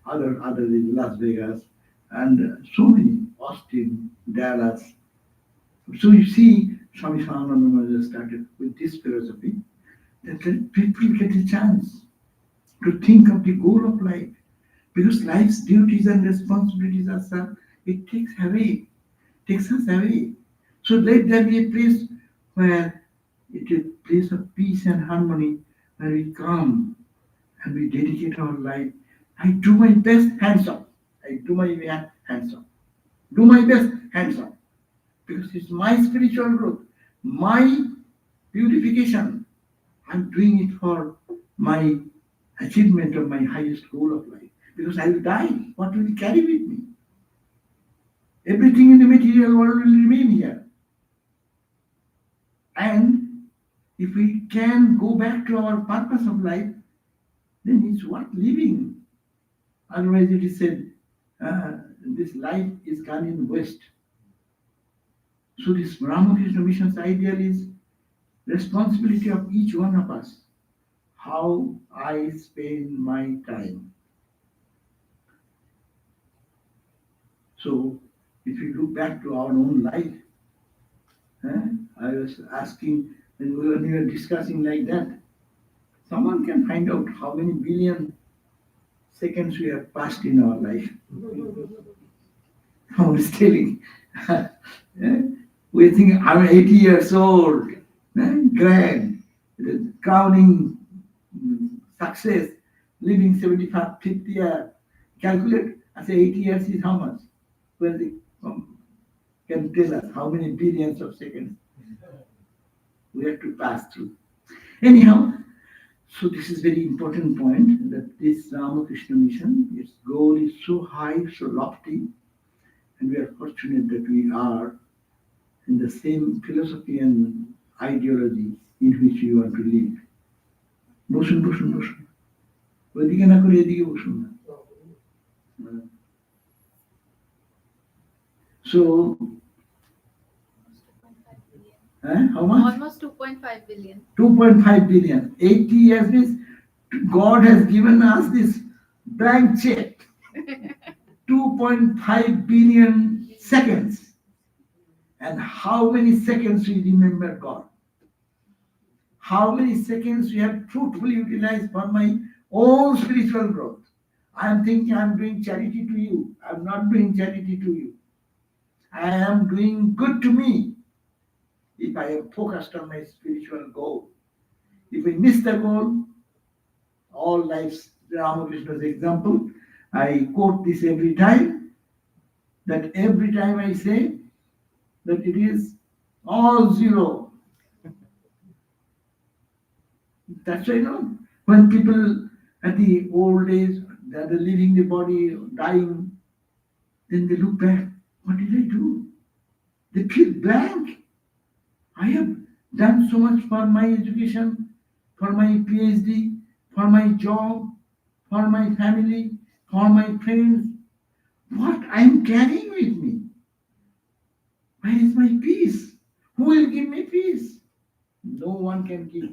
other in Las Vegas, and so many, Austin, Dallas. So you see, Swami Sarvadevanandaji started with this philosophy that let people get a chance to think of the goal of life. Because life's duties and responsibilities are such, it takes us away. So let there be a place where it is a place of peace and harmony, where we come and we dedicate our life. I do my best, hands up. I do my hands up. Do my best, hands up. Because it's my spiritual growth, my purification. I'm doing it for my achievement of my highest goal of life. Because I will die. What will I carry with me? Everything in the material world will remain here. And if we can go back to our purpose of life, then it's worth living. Otherwise, it is said, this life is gone in waste. So this Ramakrishna Mission's ideal is responsibility of each one of us. How I spend my time. So if we look back to our own life, I was asking when we were discussing like that, someone can find out how many billion seconds we have passed in our life. I was telling, we think I'm 80 years old, grand, crowning success, living 75th year. Calculate, I say 80 years is how much? Well, they can tell us how many billions of seconds we have to pass through. Anyhow, So this is very important point that this Ramakrishna mission, its goal is so high, so lofty, and we are fortunate that we are in the same philosophy and ideology in which we want to live. বসুন বসুন বসুন, ওইদিকে না করে এদিকে বসুন না। So, how much? Almost 2.5 billion. 2.5 billion. 80 years means God has given us this blank check. 2.5 billion seconds. And how many seconds we remember God? How many seconds we have fruitfully utilized for my own spiritual growth? I am thinking I am doing charity to you. I am not doing charity to you. I am doing good to me if I am focused on my spiritual goal. If I miss the goal, all life's Ramakrishna's example, I quote this every time, that every time I say that it is all zero. That's why, when people at the old age, they are leaving the body, dying, then they look back, what did I do? They feel blank. I have done so much for my education, for my PhD, for my job, for my family, for my friends. What I am carrying with me? Where is my peace? Who will give me peace? No one can give.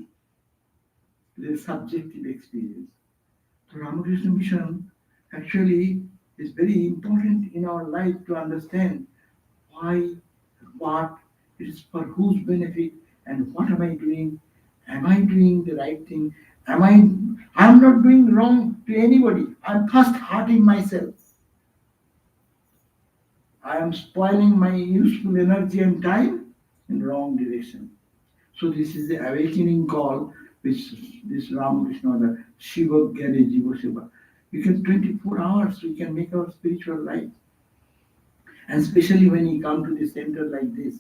It is a subjective experience. So Ramakrishna mission actually is very important in our life to understand why, what, it is for whose benefit, and what am I doing? Am I doing the right thing? I'm not doing wrong to anybody. I'm first hurting myself. I am spoiling my useful energy and time in wrong direction. So this is the awakening call which this Ramakrishna or the Shiva Gyane Jiva Seva. We can 24 hours we can make our spiritual life. And especially when you come to the center like this,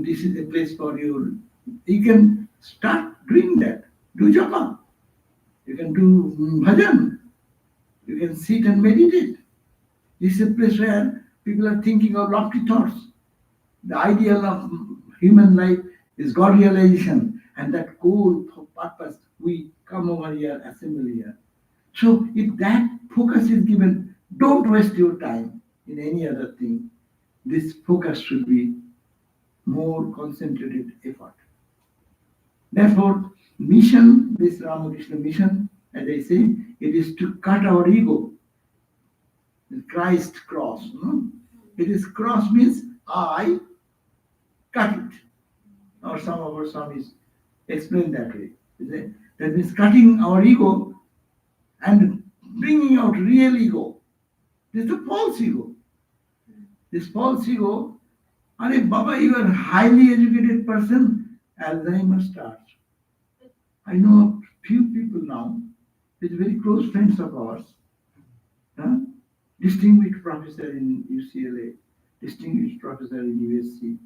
this is a place for you. You can start doing that. Do japa. You can do bhajan. You can sit and meditate. This is a place where people are thinking of lofty thoughts. The ideal of human life is God realization, and that goal for purpose, we come over here, assemble here. So if that focus is given, don't waste your time in any other thing. This focus should be more concentrated effort. Therefore, mission, this Ramakrishna mission, as I say, it is to cut our ego. The Christ cross. It is cross means I cut it. Or some of our Swamis explain that way. That means cutting our ego and bringing out real ego. This is a false ego. This false ego, Are Baba, you are a highly educated person, Alzheimer's starts. I know a few people now, with very close friends of ours, distinguished professor in UCLA, distinguished professor in USC,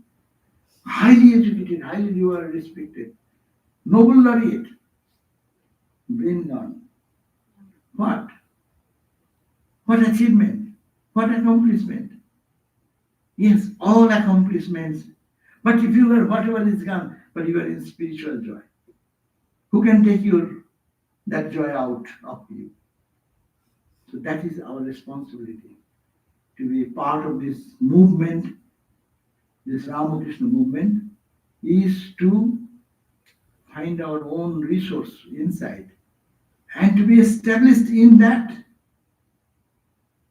highly educated, highly respected, Nobel laureate, brain gone. What? What achievement? What accomplishment? Yes, all accomplishments. But if you are, whatever is gone, but you are in spiritual joy. Who can take that joy out of you? So that is our responsibility, to be part of this movement, this Ramakrishna movement, is to find our own resource inside and to be established in that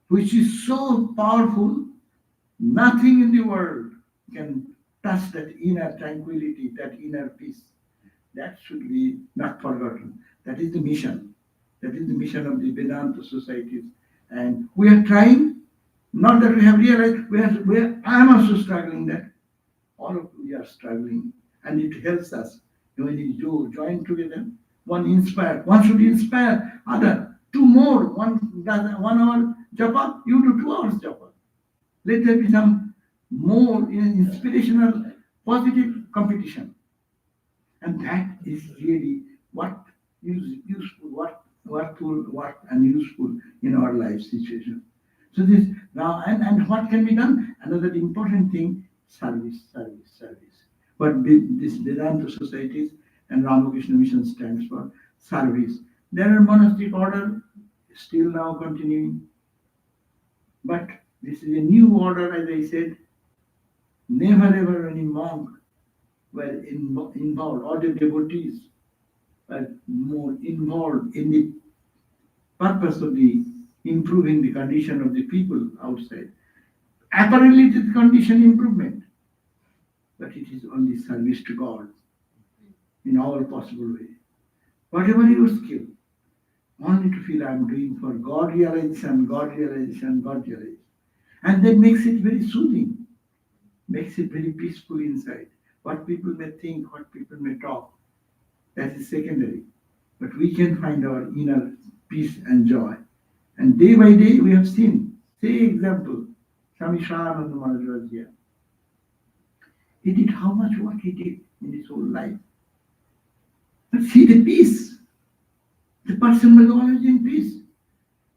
which is so powerful, nothing in the world can touch that inner tranquility, that inner peace. That should be not forgotten. That is the mission. That is the mission of the Vedanta societies. And we are trying, not that we have realized, I am also struggling that. All of we are struggling. And it helps us when you join together. One should inspire other. Two more. One does 1 hour japa, you do 2 hours japa. Let there be some more inspirational, positive competition. And that is really what useful, what worthful, what and useful in our life situation. So this now and what can be done? Another important thing, service. What this Vedanta societies and Ramakrishna Mission stands for, service. There are monastic order still now continuing, but this is a new order, as I said. Never ever any monk were involved, or the devotees were more involved in the purpose of the improving the condition of the people outside. Apparently it is condition improvement, but it is only service to God in all possible way. Whatever your skill, only to feel I am doing for God realization, God realization, God realization. And that makes it very soothing, makes it very peaceful inside. What people may think, what people may talk, that is secondary. But we can find our inner peace and joy. And day by day we have seen, say example, Swami Sarvadevanandaji was here. He did how much work he did in his whole life. But see the peace. The person will always in peace.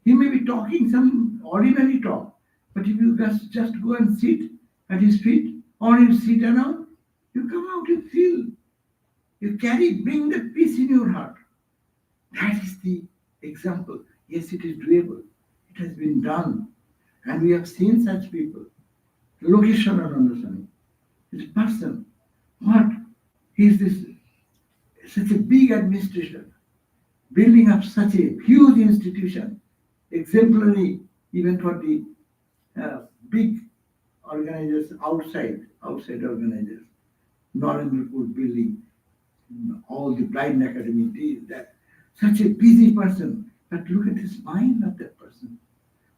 He may be talking some ordinary talk, but if you just go and sit at his feet, or you sit around, you come out, you feel, you bring the peace in your heart. That is the example. Yes, it is doable. It has been done. And we have seen such people. Lokesh Sarvadevanandaji is a person. What? He is this such a big administration, building up such a huge institution, exemplary even for the big organizers outside organizers. Narendrapur building, all the blind academy, this, that. Such a busy person. But look at his mind of that person.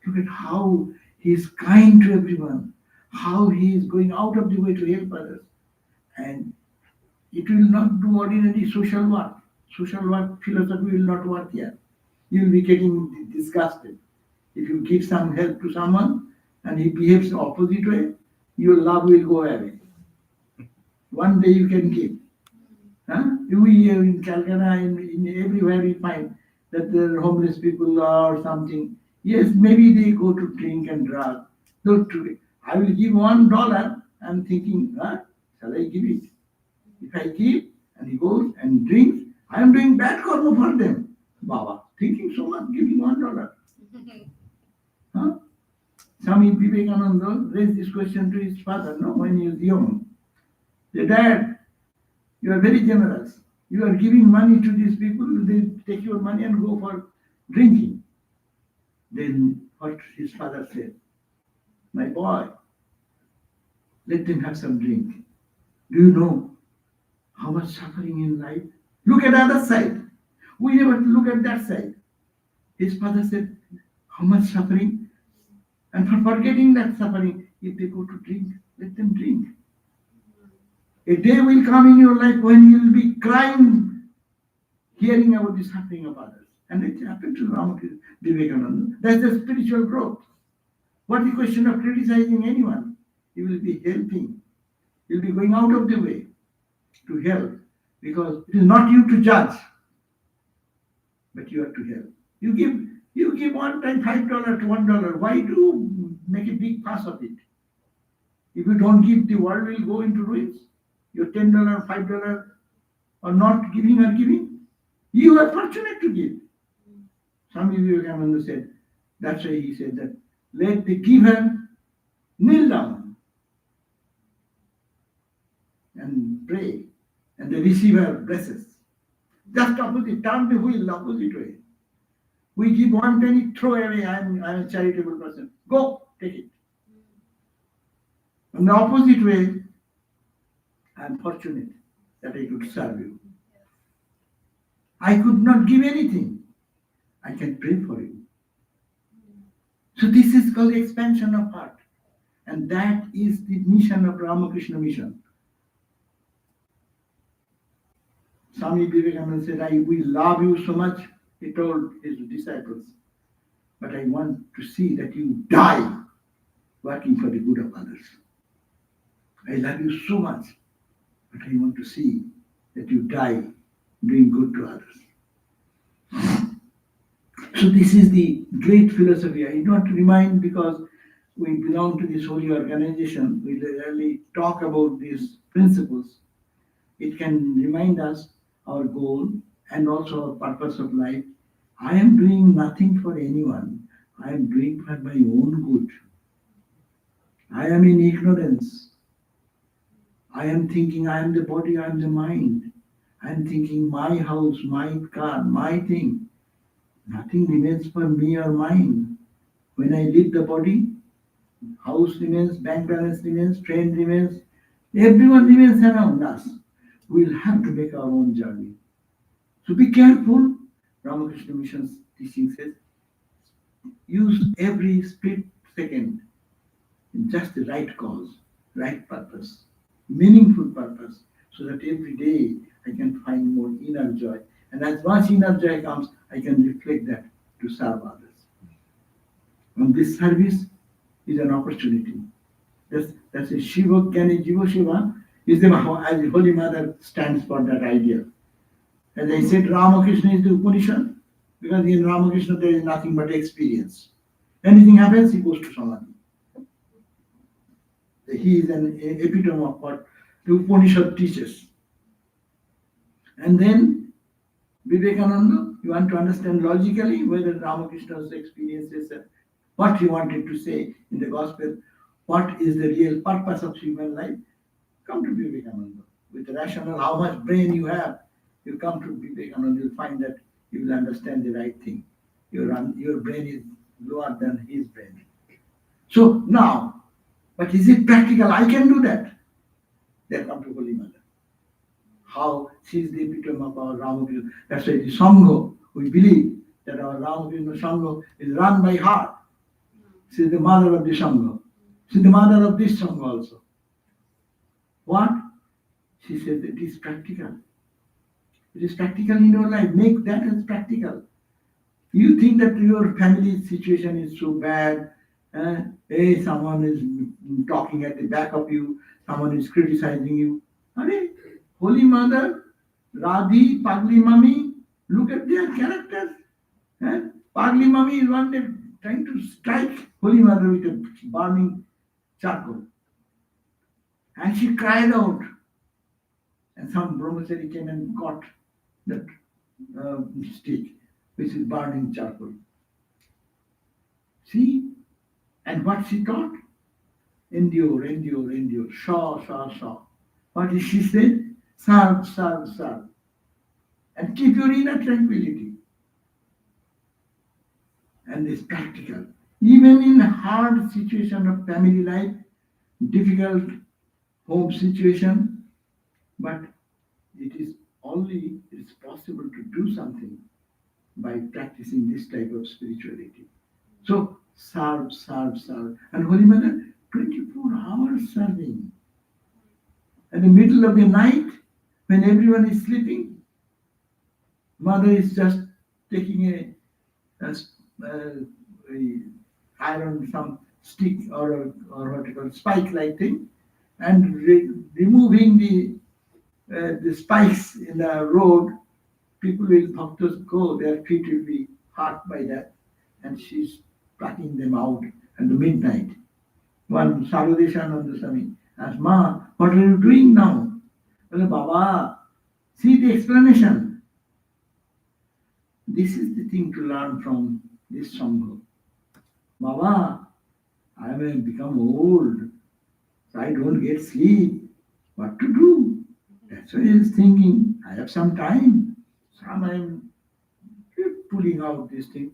Look at how he is kind to everyone, how he is going out of the way to help others. And it will not do ordinary social work. Social work philosophy will not work here. You will be getting disgusted. If you give some help to someone and he behaves the opposite way, your love will go away. One day you can give. We in Calcutta, in everywhere we find that there are homeless people or something. Yes, maybe they go to drink and drug. Not to I will give $1. I'm thinking, shall I give it? If I give and he goes and drinks, I am doing bad karma for them. Baba, thinking so much, giving $1. Swami Vivekananda raised this question to his father, when he was young. He said, Dad, you are very generous. You are giving money to these people, they take your money and go for drinking. Then what his father said, my boy, let them have some drink. Do you know how much suffering in life? Look at the other side. We never look at that side. His father said, how much suffering? And for forgetting that suffering, if they go to drink, let them drink. A day will come in your life when you will be crying, hearing about the suffering of others. And it happened to Ramakrishna Vivekananda. That's the spiritual growth. What is the question of criticizing anyone? You will be helping. You will be going out of the way to help. Because it is not you to judge, but you are to help. You give one time $5 to $1. Why do you make a big fuss of it? If you don't give, the world will go into ruins. Your $10, $5 or not giving or giving, you are fortunate to give. Swami Vivekananda said, that's why he said that, let the giver kneel down and pray, and the receiver blesses. Just opposite, turn the wheel opposite way. We give 1 penny, throw away, I'm a charitable person. Go, take it. In the opposite way, I'm fortunate that I could serve you. I could not give anything. I can pray for you. So this is called expansion of heart. And that is the mission of Ramakrishna Mission. Swami Vivekananda said, we love you so much, he told his disciples. But I want to see that you die working for the good of others. I love you so much, but I want to see that you die doing good to others. So this is the great philosophy. I don't remind because we belong to this holy organization. We rarely talk about these principles. It can remind us our goal and also our purpose of life. I am doing nothing for anyone. I am doing for my own good. I am in ignorance. I am thinking I am the body, I am the mind. I am thinking my house, my car, my thing. Nothing remains for me or mine. When I leave the body, house remains, bank balance remains, train remains, everyone remains around us. We'll have to make our own journey. So be careful. Ramakrishna Mission's teaching says, use every split second in just the right cause, right purpose, meaningful purpose, so that every day I can find more inner joy. And as much inner joy comes, I can reflect that to serve others. And this service is an opportunity. That's a Shiva Gyani Jiva Shiva is the as Holy Mother stands for that idea. As I said, Ramakrishna is the Upanishad, because in Ramakrishna there is nothing but experience. Anything happens, he goes to Samadhi. He is an epitome of what the Upanishad teaches. And then Vivekananda, you want to understand logically whether Ramakrishna's experiences, what he wanted to say in the gospel, what is the real purpose of human life, come to Vivekananda. With the rational, how much brain you have, you come to Vivekananda, you'll find that you will understand the right thing. Your brain is lower than his brain. So now, but is it practical? I can do that. They come to Holy Mother. How she is the epitome of our Ramakrishna. That's why the Sangha, we believe that our Ramakrishna Sangha is run by her. She is the mother of the Sangha. She is the mother of this Sangha also. What? She says it is practical. It is practical in your life. Make that as practical. You think that your family situation is so bad. Hey, someone is talking at the back of you. Someone is criticizing you. Hare, Holy Mother, Radhi, Pagli Mami, look at their characters. Pagli Mami is one day trying to strike Holy Mother with a burning charcoal. And she cried out. And some brahmachari came and got that stick, which is burning charcoal. See? And what she taught? Endure, endure, endure. Shaw. What did she say? Serve, serve, serve. And keep your inner tranquility. And it's practical. Even in hard situation of family life, difficult home situation, but it's possible to do something by practicing this type of spirituality. So serve. And Holy Mother, 24 hours serving. In the middle of the night, when everyone is sleeping, Mother is just taking a iron, some stick or what you call spike-like thing, and removing the spikes in the road. People will bhaktas go, their feet will be hurt by that, and she's plucking them out at the midnight. One Sarvadevanandaji Swami asked, Ma, what are you doing now? Well, Baba, see the explanation. This is the thing to learn from this Sangha. Baba, I may become old, so I don't get sleep. What to do? That's why I was thinking, I have some time. Some I'm pulling out this thing.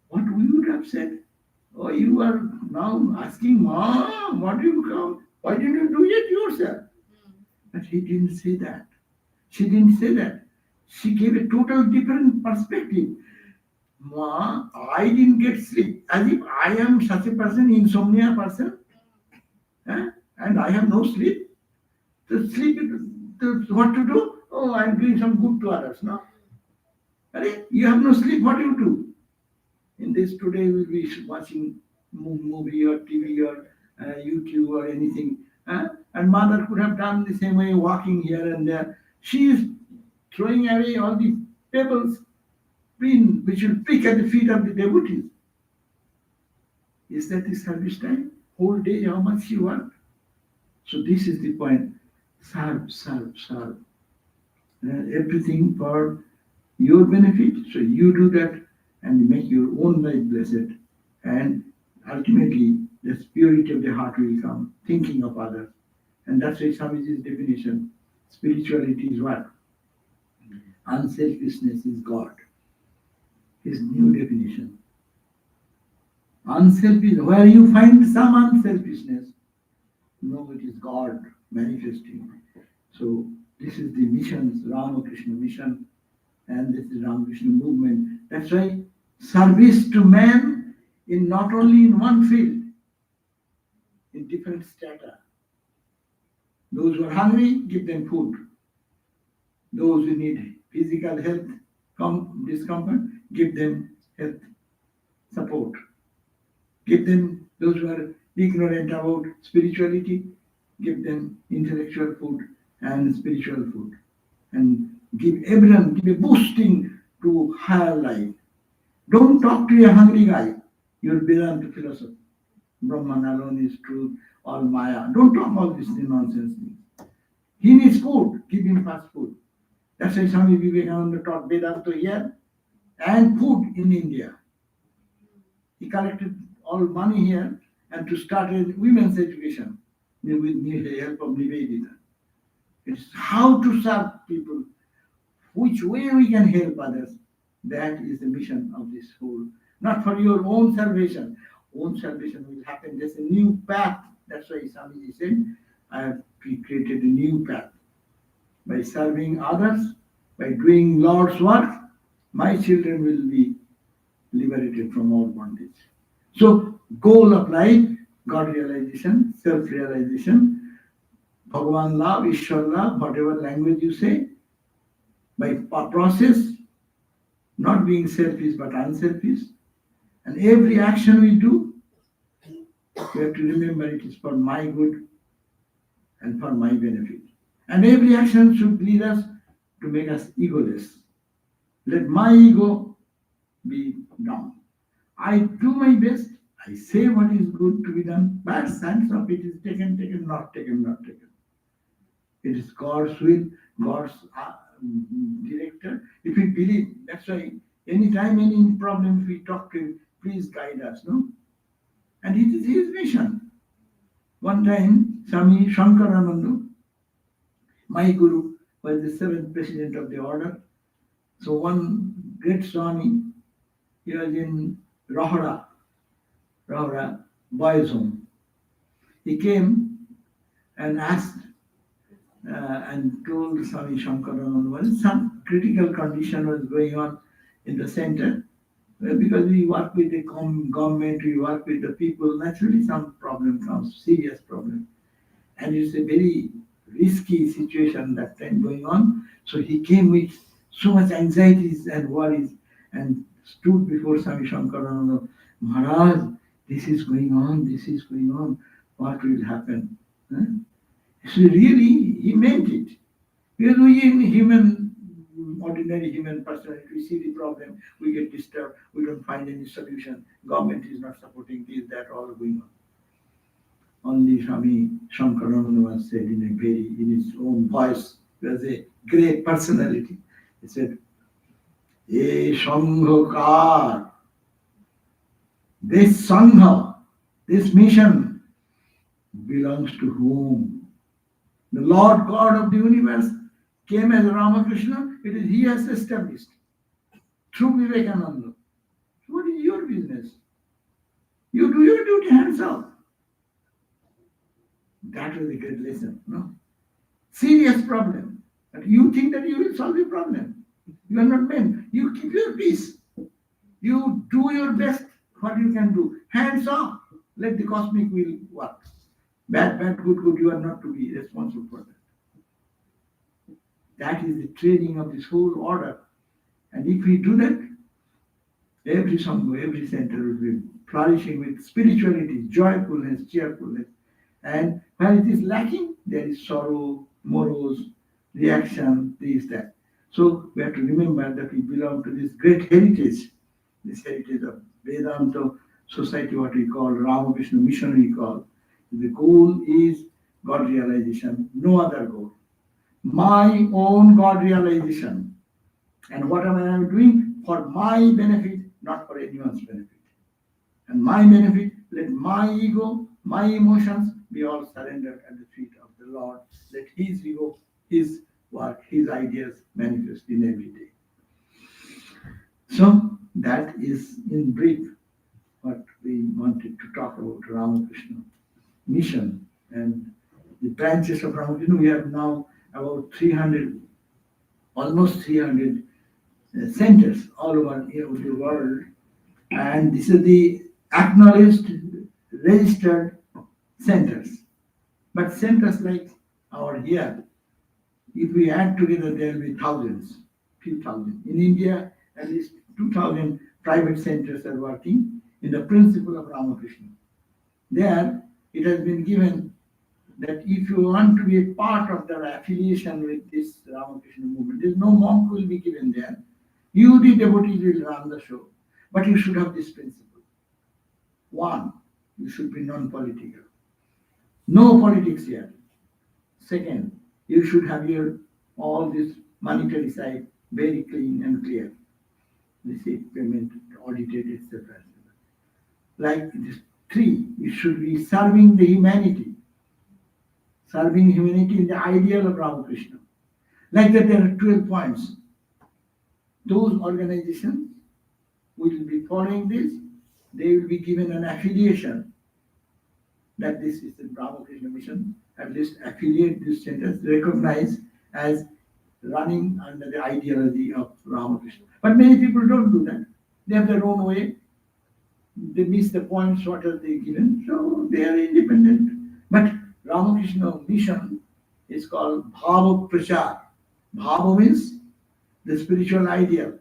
What we would have said? Oh, you are now asking, Mom, what do you come? Why didn't you do it yourself? But he didn't say that. She didn't say that. She gave a total different perspective. Ma, I didn't get sleep. As if I am such a person, insomnia person, and I have no sleep. So sleep, what to do? Oh, I'm doing some good to others, no? You have no sleep, what do you do? In this today we'll be watching movie or TV or YouTube or anything. And Mother could have done the same way, walking here and there. She is throwing away all the pebbles. which will pick at the feet of the devotees. Is that the service time? Whole day, how much you work? So this is the point. Serve, serve, serve. Everything for your benefit. So you do that and make your own life blessed. And ultimately, the purity of the heart will come, thinking of others. And that's why Swamiji's definition. Spirituality is what? Unselfishness is God. His new definition. Unselfish, where you find some unselfishness, no, it is God manifesting. So this is the missions, Ramakrishna mission, and this is Ramakrishna movement. That's why service to man in not only in one field, in different strata. Those who are hungry, give them food. Those who need physical health discomfort, give them health support. Give them, those who are ignorant about spirituality, give them intellectual food and spiritual food. And give everyone, give a boosting to higher life. Don't talk to a hungry guy. You'll belong to philosophy. Brahman alone is truth, all Maya. Don't talk all these nonsense things. He needs food, give him fast food. That's why Swami Vivekananda taught Vedanta here and food in India. He collected all money here and to start a women's education with the help of Nivedita. It's how to serve people, which way we can help others. That is the mission of this whole. Not for your own salvation. Own salvation will happen. There's a new path. That's why Swamiji said, I have created a new path. By serving others, by doing Lord's work, my children will be liberated from all bondage. So, goal of life, God realization, self-realization, Bhagavan love, Ishwar love, whatever language you say, by process, not being selfish but unselfish. And every action we do, we have to remember it is for my good and for my benefit. And every action should lead us to make us egoless. Let my ego be down. I do my best. I say what is good to be done. Bad sense of it is taken, not taken, not taken. It is God's will, God's director. If we believe, that's why anytime any problem we talk to him, please guide us, no? And it is his mission. One time, Swami Shankarananda, my guru, was the 7th president of the order. So one great Swami, he was in Rahora, boys' home. He came and asked and told Swami Shankarananda, some critical condition was going on in the center. Because we work with the government, we work with the people, naturally some problem comes, serious problem. And it's a very risky situation that time going on. So he came with so much anxieties and worries and stood before Swami Shankarananda, Maharaj, this is going on, what will happen? So really, he meant it. Because we in ordinary human personality, we see the problem, we get disturbed, we don't find any solution, government is not supporting this, that, all going on. Only Swami Shankarananda was said in his own voice, he was a great personality. He said, "Ye Shanghakar, this Sangha, this mission belongs to whom? The Lord God of the universe came as Ramakrishna, it is he has established through Vivekananda. What is your business? You do your duty hands off." That was a great lesson, no? Serious problem. But you think that you will solve the problem. You are not meant. You keep your peace. You do your best, what you can do. Hands off. Let the cosmic will work. Bad, good, you are not to be responsible for that. That is the training of this whole order. And if we do that, every Sangha, every center will be flourishing with spirituality, joyfulness, cheerfulness. And where it is lacking, there is sorrow, morose, reaction, this, that. So we have to remember that we belong to this great heritage, this heritage of Vedanta society, what we call Ramakrishna mission we call. The goal is God realization, no other goal. My own God realization. And what am I doing? For my benefit, not for anyone's benefit. And my benefit, let my ego, my emotions be all surrendered at the feet of the Lord. Let His ego, His work, His ideas manifest in every day. So that is in brief what we wanted to talk about Ramakrishna mission and the branches of Ramakrishna. We have now about 300, almost 300 centers all over the world, and this is the acknowledged, registered centers. But centers like our here, if we add together, there will be thousands, few thousand. In India, at least 2,000 private centers are working in the principle of Ramakrishna. There, it has been given that if you want to be a part of the affiliation with this Ramakrishna movement, there is no monk will be given there. You, the devotees, will run the show. But you should have this principle. One, you should be non-political. No politics here. Second, you should have your all this monetary side very clean and clear. Receipt, payment, audited, etc. Like this. Three, you should be serving the humanity. Serving humanity in the ideal of Ramakrishna. Like that, there are 12 points. Those organizations will be following this. They will be given an affiliation that this is the Ramakrishna mission. At least affiliate these centers recognized as running under the ideology of Ramakrishna. But many people don't do that. They have their own way. They miss the points what are they given, so they are independent. But Ramakrishna mission is called Bhava Prachar. Bhava means the spiritual ideal.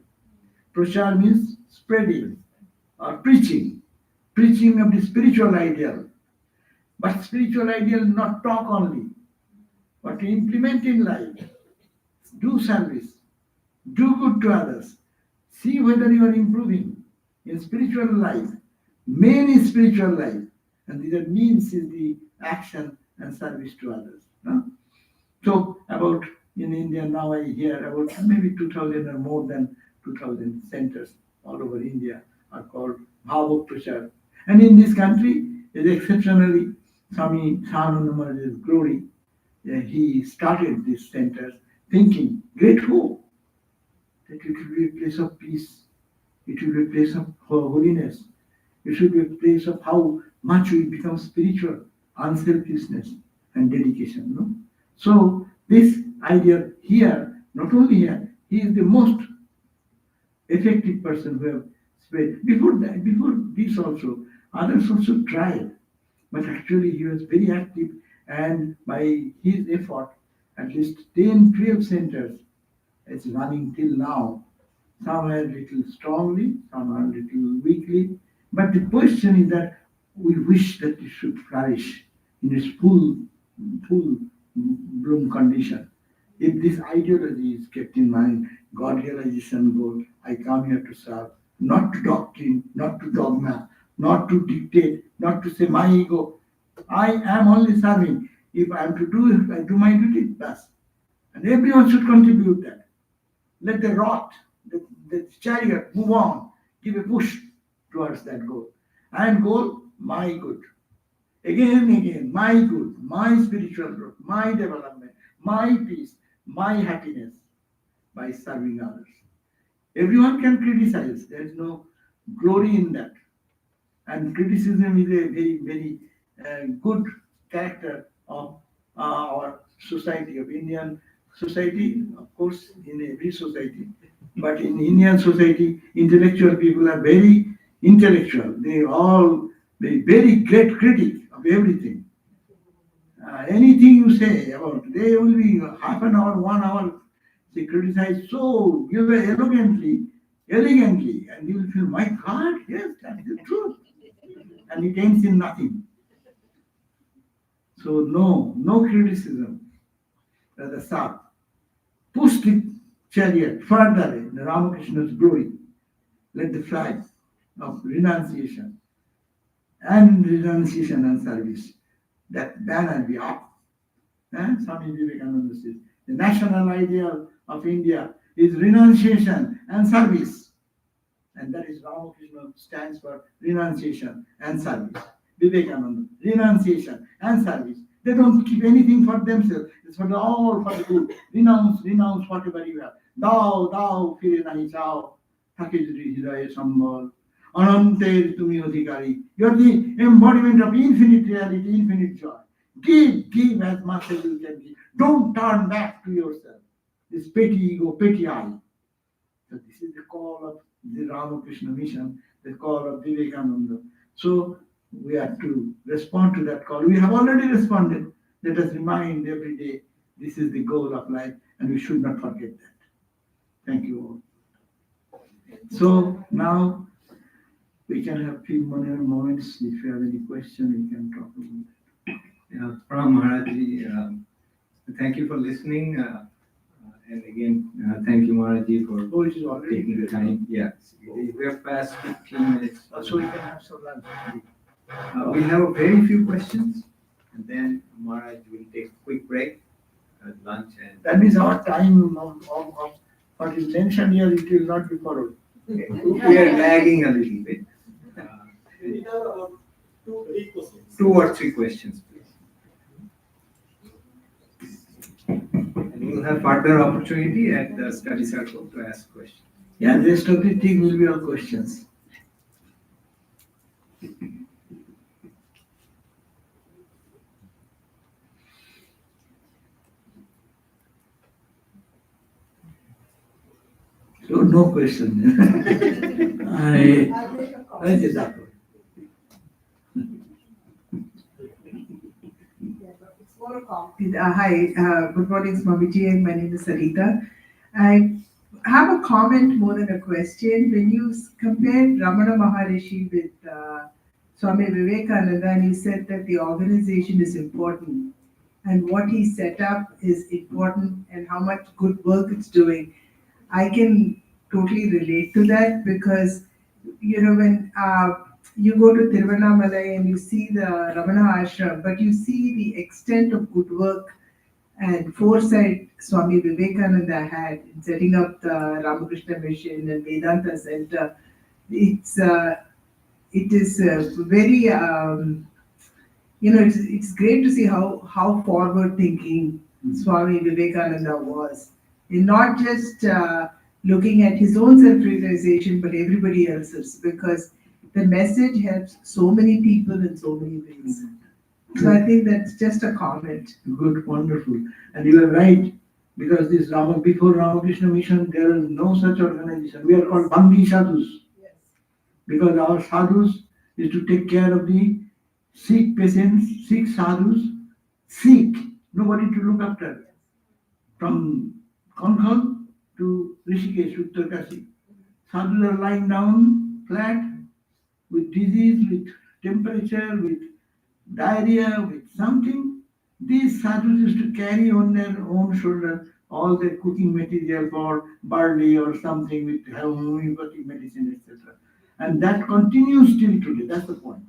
Prachar means spreading or preaching. Preaching of the spiritual ideal. But spiritual ideal not talk only, but to implement in life. Do service. Do good to others. See whether you are improving in spiritual life. Main is spiritual life. And the means is the action and service to others. No? So about in India now I hear about maybe 2,000 or more than 2,000 centers all over India are called Bhava Prachar. And in this country, is exceptionally Swami Sarvadevanandaji's glory. He started these centers thinking, great hope, that it will be a place of peace. It will be a place of holiness. It should be a place of how much we become spiritual, unselfishness and dedication. No? So this idea here, not only here, he is the most effective person who have spread. Before this also, others also tried. But actually he was very active, and by his effort, at least 10, 12 centers is running till now. Some are little strongly, some are little weakly. But the question is that we wish that it should flourish in its full bloom condition. If this ideology is kept in mind, God realization goal, I come here to serve, not to doctrine, not to dogma, not to dictate, not to say my ego. I am only serving. If I am to do it, I do my duty, best. And everyone should contribute that. Let the rot, the chariot move on, give a push towards that goal. And goal, my good. Again and again, my good, my spiritual growth, my development, my peace, my happiness by serving others. Everyone can criticize. There is no glory in that. And criticism is a very, very good character of our society, of Indian society, of course, in every society. But in Indian society, intellectual people are very intellectual. They all very great critic of everything. Anything you say about, they will be half an hour, 1 hour, they criticize so elegantly, and you will feel, my God, yes, that is the truth. And it ends in nothing. So no criticism. The South. Push the chariot, further the Ramakrishna's glory. Let the flag of renunciation and service, that banner be up. Swami Vivekananda says, the national ideal of India is renunciation and service. And that is Ramakrishna stands for renunciation and service. Vivekananda, renunciation and service. They don't keep anything for themselves. It's for all for the good. Renounce whatever you have. Thou fire nahi chao. Thakejri hridaye sambal. Ananter tumi adhikari. You are the embodiment of infinite reality, infinite joy. Give as much as you can give. Don't turn back to yourself. This petty ego, petty I. So this is the call of the Ramakrishna mission, the call of Vivekananda. So we have to respond to that call. We have already responded. Let us remind every day this is the goal of life, and we should not forget that. Thank you all. So now we can have few more moments. If you have any question, we can talk about it. Yeah, Pranam Maharajji, thank you for listening. And again, thank you, Maharajji, for Oh, it is already taking the time. Yes, we are past 15 minutes. So we can have some lunch. We have a very few questions, and then Maharaj will take a quick break, lunch, and That means our time of what is mentioned here, it will not be followed. we are lagging a little bit. We have about 2-3 questions. 2 or 3 questions, please. And you will have further opportunity at the study circle to ask questions. Yeah, the rest of the thing will be all questions. So no question. I did that one. It's more a comment. Hi, good morning, Swamiji, and my name is Sarita. I have a comment more than a question. When you compared Ramana Maharishi with Swami Vivekananda, and you said that the organization is important, and what he set up is important, and how much good work it's doing, I can totally relate to that because, you know, when you go to Tiruvannamalai and you see the Ramana Ashram, but you see the extent of good work and foresight Swami Vivekananda had in setting up the Ramakrishna Mission and Vedanta Center. It is very, it's great to see how forward thinking Swami Vivekananda was, in not just looking at his own self-realization, but everybody else's, because the message helps so many people in so many ways. So I think that's just a comment. Good, wonderful. And you are right, because this before Ramakrishna Mission, there is no such organization. We are called Bhangi Sadhus. Yes. Because our sadhus is to take care of the sick patients, sick sadhus, sick, nobody to look after. From Konkan to Rishikesh, Uttarkasi. Sadhus are lying down flat with disease, with temperature, with diarrhea, with something. These sadhus used to carry on their own shoulder all the cooking material for barley or something with homeopathic medicine, etc. And that continues till today. That's the point.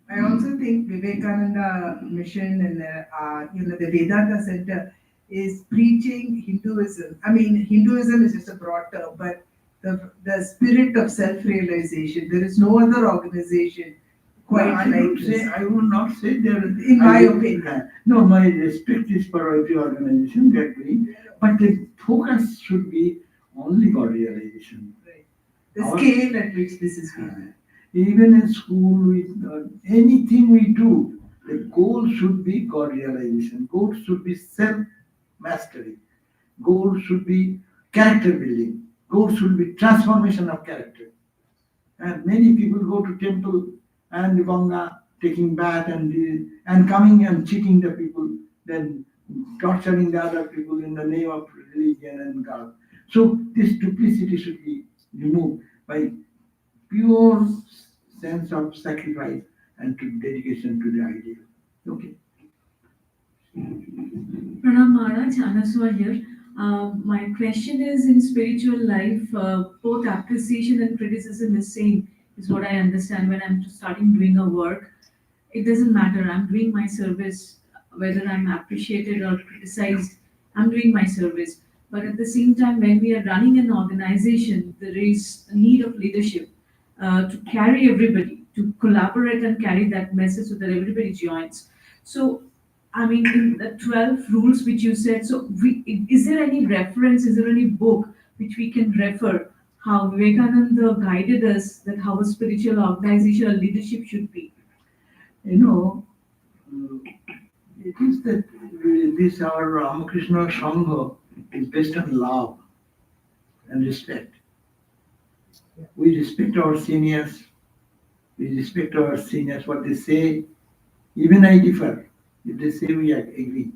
I also think Vivekananda Mission and the Vedanta Center is preaching Hinduism. I mean, Hinduism is just a broad term, but the spirit of self-realization. There is no other organization quite like this. I would not say there. In my opinion. No, my respect is for every organization that way, but the focus should be only God realization. Right. The scale at which this is being. Even in school, anything we do, the goal should be God realization. Goal should be self-mastery. Goal should be character building. Goal should be transformation of character. And many people go to temple and Ganga taking bath and coming and cheating the people, then torturing the other people in the name of religion and God. So this duplicity should be removed by pure sense of sacrifice and to dedication to the ideal. Okay. Pranam Maharaj, Anaswa here. My question is in spiritual life, both appreciation and criticism is same, is what I understand when I'm starting doing a work. It doesn't matter. I'm doing my service, whether I'm appreciated or criticized, I'm doing my service. But at the same time, when we are running an organization, there is a need of leadership to carry everybody, to collaborate and carry that message so that everybody joins. So, I mean, in the 12 rules which you said, so is there any reference, is there any book which we can refer how Vivekananda guided us that how a spiritual organization or leadership should be? You know, it is that this our Ramakrishna Sangha is based on love and respect. We respect our seniors. We respect our seniors, what they say. Even I differ. If they say, we agree.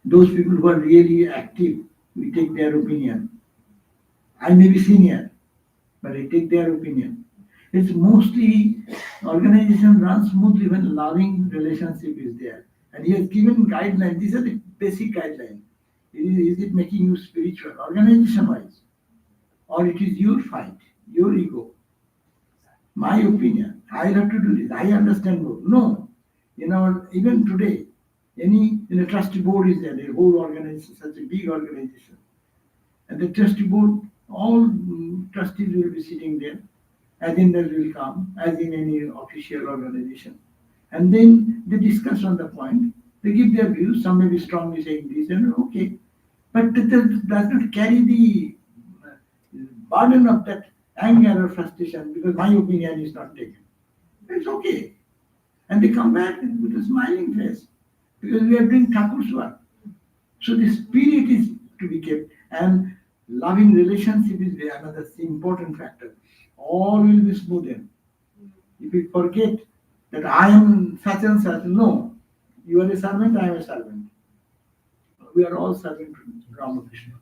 Those people who are really active, we take their opinion. I may be senior, but I take their opinion. It's mostly organization runs smoothly when loving relationship is there. And he has given guidelines. These are the basic guidelines. Is it making you spiritual, organization wise? Or it is your fight, your ego? My opinion, I have to do this. I understand more. No. Even today, in a trustee board is there, the whole organization, such a big organization. And the trustee board, all trustees will be sitting there, agendas will come, as in any official organization. And then they discuss on the point, they give their views, some may be strongly saying this, and okay. But that does not carry the burden of that anger or frustration because my opinion is not taken. It's okay. And they come back with a smiling face because we are doing Thakur's work. So the spirit is to be kept, and loving relationship is another important factor. All will be smoothened. If we forget that I am such and such, no, you are a servant, I am a servant. We are all servants to Ramakrishna.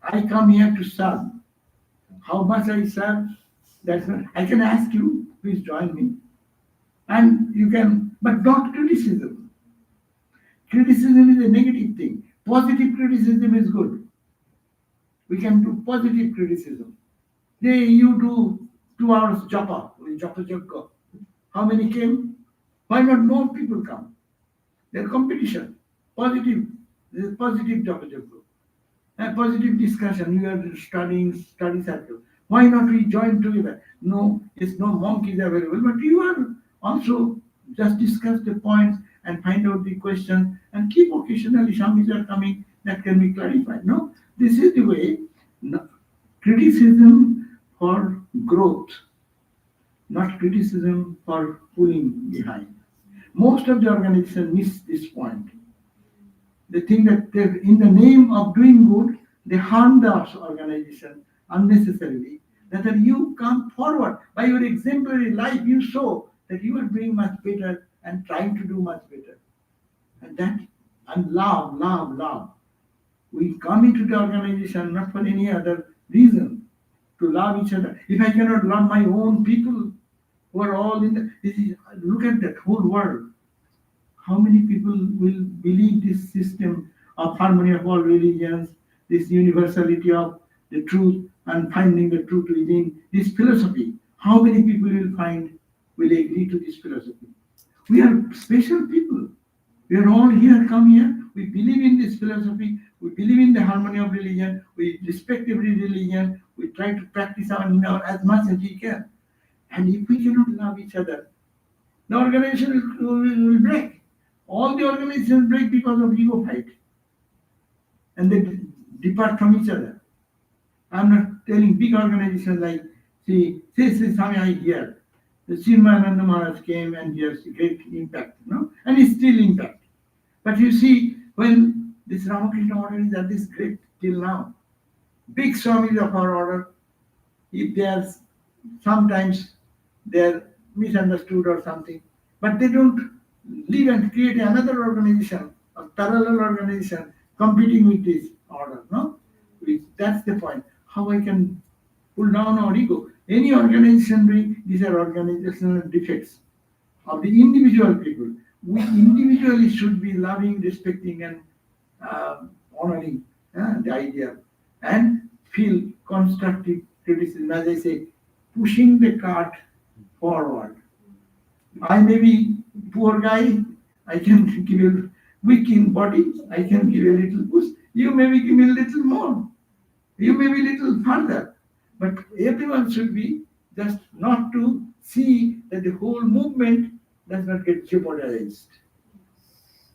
I come here to serve. How much I serve, that's not, I can ask you, please join me. And you can, but not criticism. Criticism is a negative thing. Positive criticism is good. We can do positive criticism. You do 2 hours japa, japa japa. How many came? Why not more people come? There's competition. Positive. There's positive japa japa. A positive discussion. You are studying study circle. Why not we join together? No, it's no monk is available, but you are also just discuss the points and find out the questions and keep occasionally Swamis are coming that can be clarified. No, this is the way. No, criticism for growth, not criticism for pulling behind. Most of the organizations miss this point. They think that in the name of doing good, they harm the organization unnecessarily. That you come forward by your exemplary life, you show that you are doing much better and trying to do much better. And love. We come into the organization not for any other reason, to love each other. If I cannot love my own people who are all look at that whole world. How many people will believe this system of harmony of all religions, this universality of the truth and finding the truth within this philosophy? How many people will agree to this philosophy? We are special people. We are all come here. We believe in this philosophy. We believe in the harmony of religion. We respect every religion. We try to practice as much as we can. And if we cannot love each other, the organization will break. All the organizations break because of ego fight. And they depart from each other. I'm not telling big organizations like, see Swami I hear. The Sirmananda Maharaj came and he has great impact, and it's still impact. But you see, when this Ramakrishna order is at this great till now, big Swamis of our order, if they are sometimes they're misunderstood or something, but they don't leave and create another organization, a parallel organization competing with this order, no? That's the point. How I can pull down our ego. Any organization doing these are organizational defects of the individual people. We individually should be loving, respecting, and honoring the idea and feel constructive criticism. As I say, pushing the cart forward. I may be poor guy, I can give a weak in body, I can give a little push. You maybe give me a little more. You may be little further. But everyone should be just not to see that the whole movement does not get jeopardized.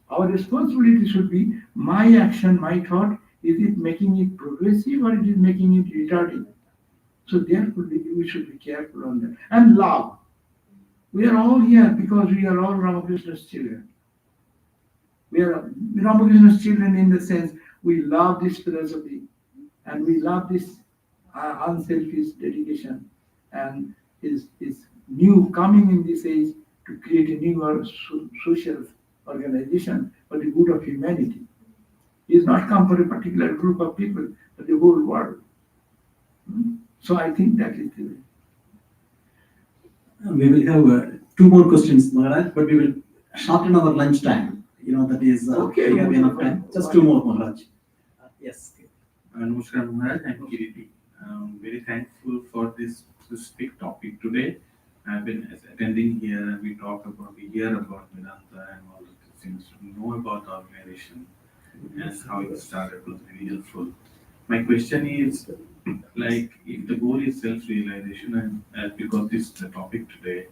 Our responsibility should be my action, my thought, is it making it progressive or it is making it retarding? So therefore we should be careful on that. And love. We are all here because we are all Ramakrishna's children. We are Ramakrishna's children in the sense we love this philosophy and we love this unselfish dedication and is new coming in this age to create a new social organization for the good of humanity. He is not come for a particular group of people, but the whole world. So I think that is the way. We will have two more questions, Maharaj, but we will shorten our lunch time. That is, Okay. we have enough time. Just two more, Maharaj. Yes. Namaskar Maharaj, I'm Kiriti. I'm very thankful for this specific topic today. I've been attending here and we hear about Vedanta and all of these things, to know about the organization and how it started was really helpful. My question is, like, if the goal is self-realization and because this is the topic today,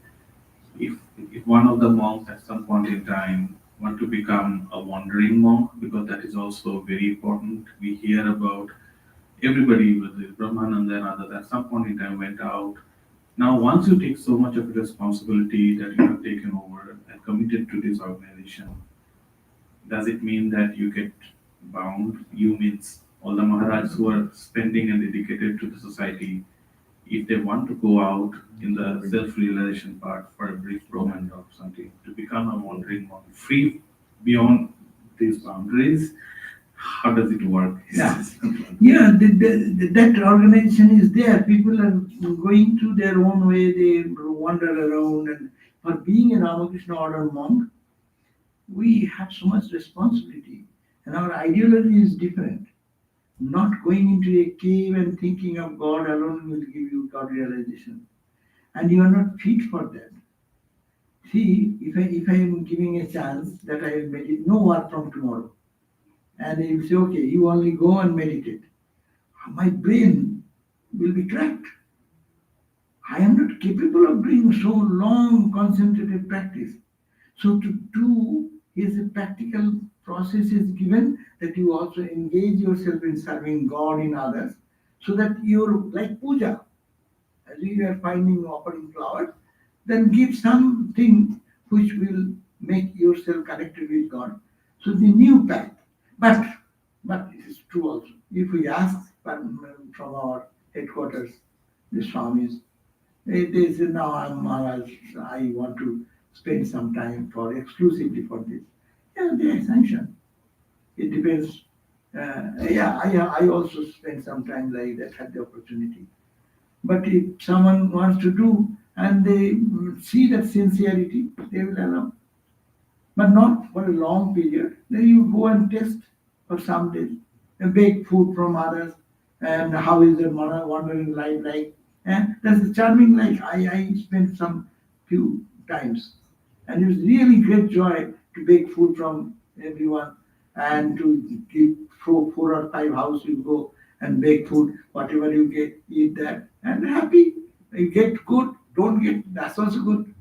if one of the monks at some point in time want to become a wandering monk, because that is also very important. We hear about everybody, whether it's Brahmananda and others, at some point in time went out. Now, once you take so much of a responsibility that you have taken over and committed to this organization, does it mean that you get bound? You means all the Maharajs who are spending and dedicated to the society, if they want to go out in the self-realization part for a brief moment or something, to become a wandering monk, free beyond these boundaries, how does it work? Yeah. Yeah, that organization is there. People are going through their own way, they wander around. And for being a Ramakrishna order monk, we have so much responsibility. And our ideology is different. Not going into a cave and thinking of God alone will give you God realization. And you are not fit for that. See, if I am giving a chance that I will meditate, no work from tomorrow. And you say, okay, you only go and meditate. My brain will be trapped. I am not capable of doing so long concentrated practice. So to do is a practical process is given that you also engage yourself in serving God in others, so that you're like puja. As you are finding offering flowers, then give something which will make yourself connected with God. So the new path. But it is true also. If we ask from our headquarters, the Swamis, they say, now I'm Maharaj, I want to spend some time for exclusively for this. Yeah, they sanction. It depends. I also spend some time like that, had the opportunity. But if someone wants to do and they see that sincerity, they will allow. But not for a long period. Then you go and test for some days, and bake food from others, and how is their wandering life like. And that's a charming life. I spent some few times. And it was really great joy to bake food from everyone and to give four or five houses you go and bake food, whatever you get, eat that, and happy. You get good, don't get, that's also good.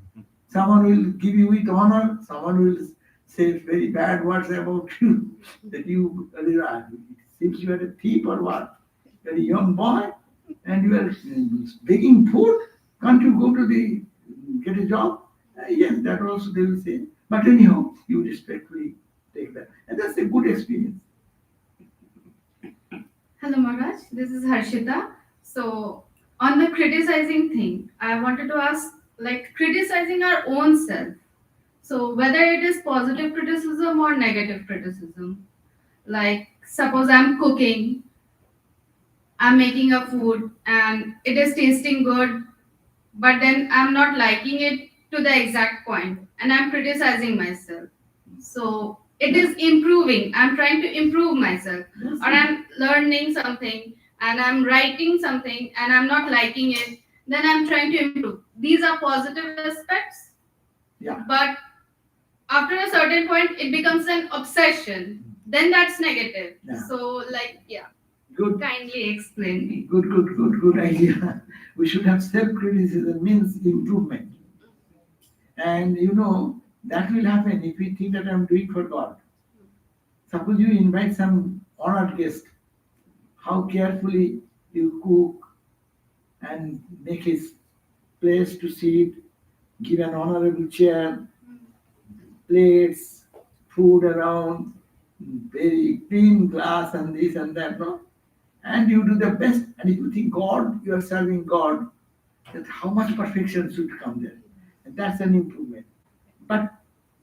Someone will give you with honor, someone will say very bad words about you, that you, it seems you are a thief or what. You're a young boy and you are baking food, can't you go to get a job? Yes, that also they will say. But anyhow, you respectfully take that. And that's a good experience. Hello Maharaj, this is Harshita. So on the criticizing thing, I wanted to ask, like, criticizing our own self. So whether it is positive criticism or negative criticism. Like suppose I'm cooking, I'm making a food and it is tasting good, but then I'm not liking it to the exact point and I'm criticizing myself. So it is improving. I'm trying to improve myself, or I'm learning something and I'm writing something and I'm not liking it, then I'm trying to improve. These are positive aspects. Yeah. But after a certain point, it becomes an obsession. Then that's negative. Yeah. So, yeah, Good. kindly explain me. Good idea. We should have self-criticism means improvement. And that will happen if we think that I'm doing for God. Suppose you invite some honored guest, how carefully you cook and make his place to sit, give an honorable chair, plates, food around, very clean glass and this and that, no? And you do the best, and if you think God, you are serving God, that how much perfection should come there. And that's an improvement. But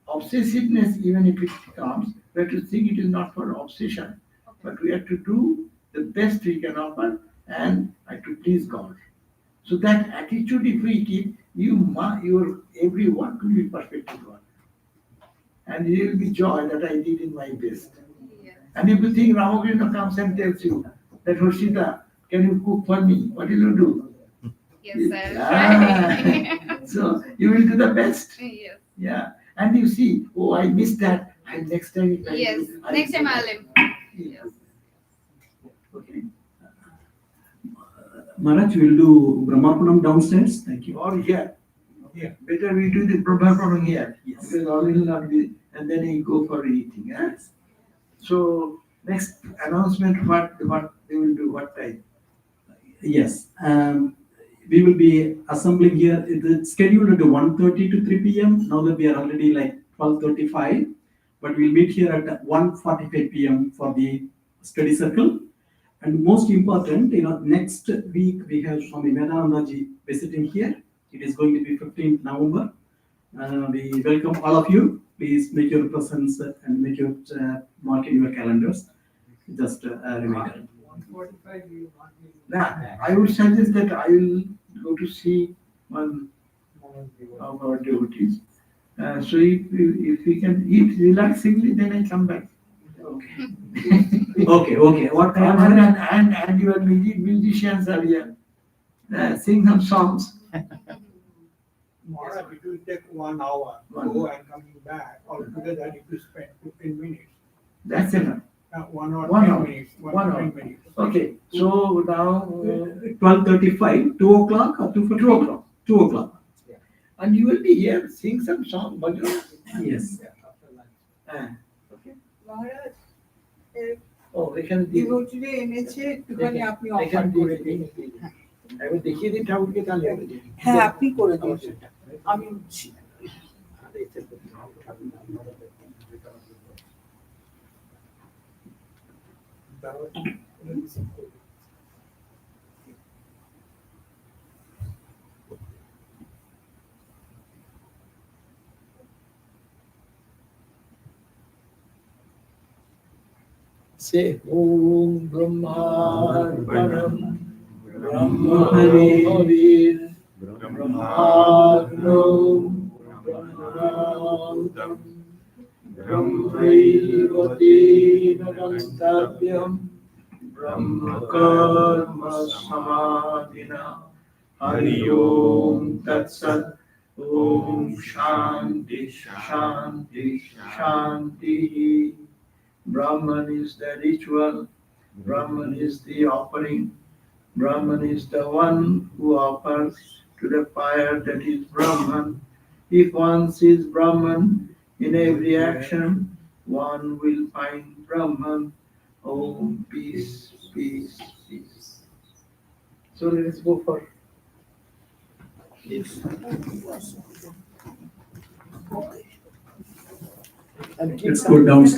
obsessiveness, even if it comes, we have to think it is not for obsession, but we have to do the best we can offer and to please God. So that attitude, if we keep, your every work will be perfect to God. And it will be joy that I did in my best. Yes. And if you think Ramakrishna comes and tells you that, Harshita, can you cook for me? What will you do? Yes, I'll try. So you will do the best. Yes. Yeah. And you see, oh, I missed that. And next time if I Yes. do, I Next will time do I'll that. improve. Yes. Okay. Maharaj, we'll do Brahmapunam downstairs. Thank you. Or here. Yeah. Better we do the Prabhapada here. Yes. Because all will not be, and then you go for eating. Eh? So next announcement, what they will do, what time? Yes. We will be assembling here. It's scheduled at 1:30 to 3 p.m. Now that we are already like 12:35, but we'll meet here at 1:45 p.m. for the study circle. And most important, next week we have Swami Sarvadevanandaji visiting here. It is going to be 15th November. We welcome all of you. Please make your presence and make your mark in your calendars. Just a reminder. Now, I would suggest that I will go to see one of our devotees. So if we can eat relaxingly, then I come back. Okay. What time? And your musicians are here. Sing some songs. Maharaj, it will take 1 hour to go and coming back. Altogether, it will spend 15 minutes. That's enough. 1 or 1 10 hour. minutes. 1 hour. 10 minutes. Okay. So now 12:35, 2 o'clock or 2:40? 2 o'clock. 2 o'clock. And you will be here, sing some song, bhajan. Yes. Okay. মহারাজ এখানে দিয়ে দিন। ডিভোটিরে এনেছে একটুখানি আপনি offer এখানে করে দিয়ে দিন দিন। আমি দেখিয়ে দিই ঠাকুরকে তাহলে হবে। হ্যাঁ আপনি করে দিন আমি উঠছি Say Om Brahmarpanam Brahmahavir Brahmarnam Brahmanandam Brahmaivati Narantavyam Brahmakarma Samadhina Hari Om Tat Sat Om Shanti Shanti Shanti. Brahman is the ritual, Brahman is the offering, Brahman is the one who offers to the fire that is Brahman. If one sees Brahman in every action, one will find Brahman. Oh, peace, peace, peace. So let us go for this. Let's go downstairs.